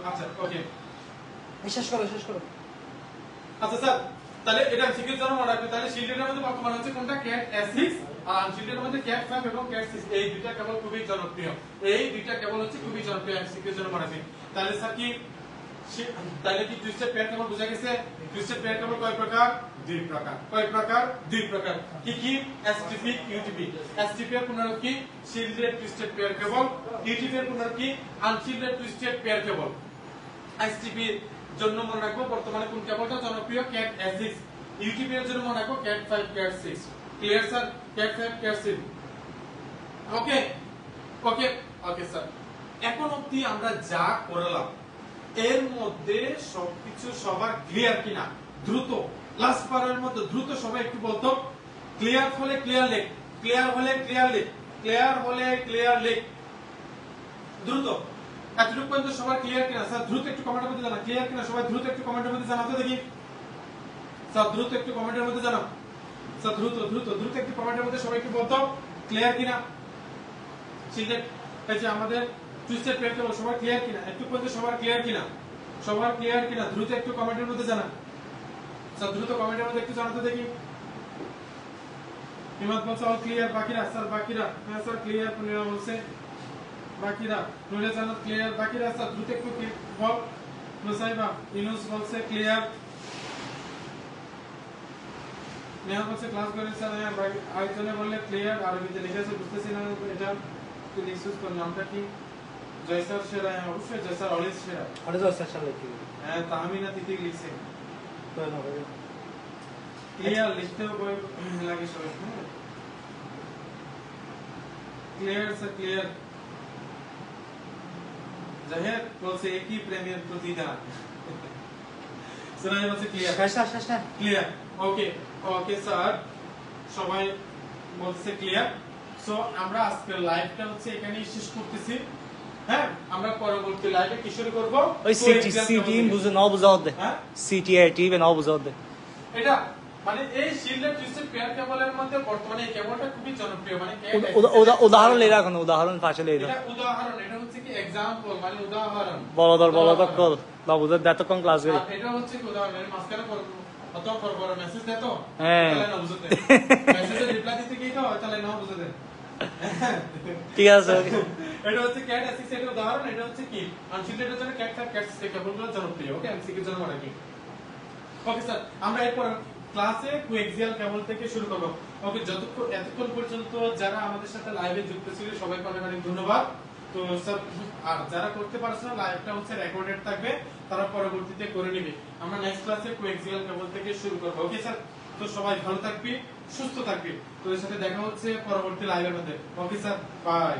আচ্ছা ওকে শেষ করো। আচ্ছা স্যার, তাহলে এটা শিখে জন্য মনে রাখবে। তাহলে শিল্ডের মধ্যে বর্তমানে হচ্ছে কোনটা? ক্যাট A6 আর আনশিল্ডের মধ্যে ক্যাট 5 এবং ক্যাট 6 এই দুইটা কেবল খুবই জনপ্রিয়। এমসিকিউর জন্য মনে রাখবে। তাহলে স্যার কি তাহলে কি টুইস্টেড পেয়ার কেবল বোঝা গেছে? টুইস্টেড পেয়ার কেবল কয় প্রকার? দুই প্রকার। কি এসটিপি, ইউটিপি। এসটিপি এর পুনরায় কি? শিল্ডেড টুইস্টেড পেয়ার কেবল। ইউটিপি এর পুনরায় কি? আনশিল্ডেড টুইস্টেড পেয়ার কেবল। এসটিপি এর জন্য মনে রাখবো বর্তমানে কোন কেবলটা জনপ্রিয়? Cat A6। ইউটিপি এর জন্য মনে রাখবো cat 5 cat 6। Clear sir? Cat 5 cat 6। Okay sir, এখন অবধি আমরা যা করলাম এর মধ্যে সবকিছু সবার ক্লিয়ার কিনা? দ্রুত লাস্ট পারের মধ্যে দ্রুত সবাই একটু বলতো ক্লিয়ার হলে ক্লিয়ার লেখ। ক্লিয়ার হলে ক্লিয়ার লিখ, ক্লিয়ার হলে ক্লিয়ার লিখ, দ্রুত। এতটুকু পর্যন্ত সবার ক্লিয়ার কিনা? স্যার দ্রুত একটু কমেন্টের মধ্যে জানান, ক্লিয়ার কিনা সবাই দ্রুত একটু কমেন্টের মধ্যে জানাতে দেখি। স্যার দ্রুত একটু কমেন্টের মধ্যে জানাও, স্যার দ্রুত দ্রুত দ্রুত একটু কমেন্টের মধ্যে সবাই একটু বলতো ক্লিয়ার কিনা। সিলেক্ট এই যে আমাদের টুইস্টেড পেয়ার কেবল সবার ক্লিয়ার কিনা? একটু পর্যন্ত সবার ক্লিয়ার কিনা? সবার ক্লিয়ার কিনা? দ্রুত একটু কমেন্টের মধ্যে জানান, স্যার দ্রুত কমেন্টের মধ্যে একটু জানাতে দেখি। হিমাদ বলছে অল ক্লিয়ার, বাকিরা স্যার বাকিরা, হ্যাঁ স্যার ক্লিয়ার। পূর্ণিমা বলছে বাকিরা, নুরে জানাত ক্লিয়ার, বাকিরা স্যার দ্রুত একটু বল। নুসাইবা ইনুস বলছে ক্লিয়ার। নেহা বলছে ক্লাস করে স্যার, হ্যাঁ আরেকজনে বললে ক্লিয়ার, আরবিতে লিখেছে বুঝতেছি না এটা কি লিখছিস, তোর নামটা কি? জয় স্যার সেরা, হ্যাঁ অবশ্যই জয় স্যার অলওয়েজ সেরা। আরে তো স্যার লিখি হ্যাঁ তাহমিনা তিতিক লিখছে তো না ভাই ক্লিয়ার, লিখতেও বই লাগে সবাই। হ্যাঁ ক্লিয়ার স্যার ক্লিয়ার। জাহেদ বলছে একই প্রেমের প্রতিদান। সুনাই বলছে ক্লিয়ার, শেষ ক্লিয়ার। ওকে ওকে স্যার, সবাই বলছে ক্লিয়ার। সো আমরা আজকের লাইভটা হচ্ছে এখানেই শেষ করতেছি। হ্যাঁ আমরা পরবর্তী লাইভে কি শুরু করব? ওই সিটি বুঝে নাও বুঝাও দে, হ্যাঁ সিটি টিভি নাও বুঝাও দে। এটা মানে এই শিল্ডের টুইস্টেড পেয়ার কেবলের মধ্যে বর্তমানে এই কেবলটা খুবই জনপ্রিয়। মানে উদাহরণ লে রাখো, উদাহরণ পাশে লে এটা উদাহরণ, এটা হচ্ছে কি एग्जांपल, মানে উদাহরণ। বলদর কল না বুঝে দাও তো কোন ক্লাস করি। এটা হচ্ছে কি উদাহরণ, এর মাঝখানে অত বড় মেসেজ দেতো হ্যাঁ তাহলে না বুঝতে, মেসেজে রিপ্লাই দিতে গিয়ে তো তাহলে না বুঝতে। ঠিক আছে। এটা হচ্ছে ক্যাট এসিক্স এর উদাহরণ। এটা হচ্ছে কি আনশিল্ডের জন্য ক্যাট কেবলগুলো জনপ্রিয়। ওকে এমসিকিউ এর জন্য মানে কি। ওকে স্যার আমরা এরপর ক্লাসে কোএক্সিয়াল কেবল থেকে শুরু করব। ওকে এতক্ষণ পর্যন্ত যারা আমাদের সাথে লাইভে যুক্ত ছিল সবাইকে অনেক অনেক ধন্যবাদ। তো স্যার আর যারা করতে পারছে না, লাইভটা হচ্ছে রেকর্ডেড থাকবে, তারা পরবর্তীতে করে নেবে। আমরা নেক্সট ক্লাসে কোএক্সিয়াল কেবল থেকে শুরু করব। ওকে স্যার, তো সবাই ভালো থাকবি, সুস্থ থাকবি। তো এর সাথে দেখা হচ্ছে পরবর্তী লাইভের মধ্যে। Okay sir, by.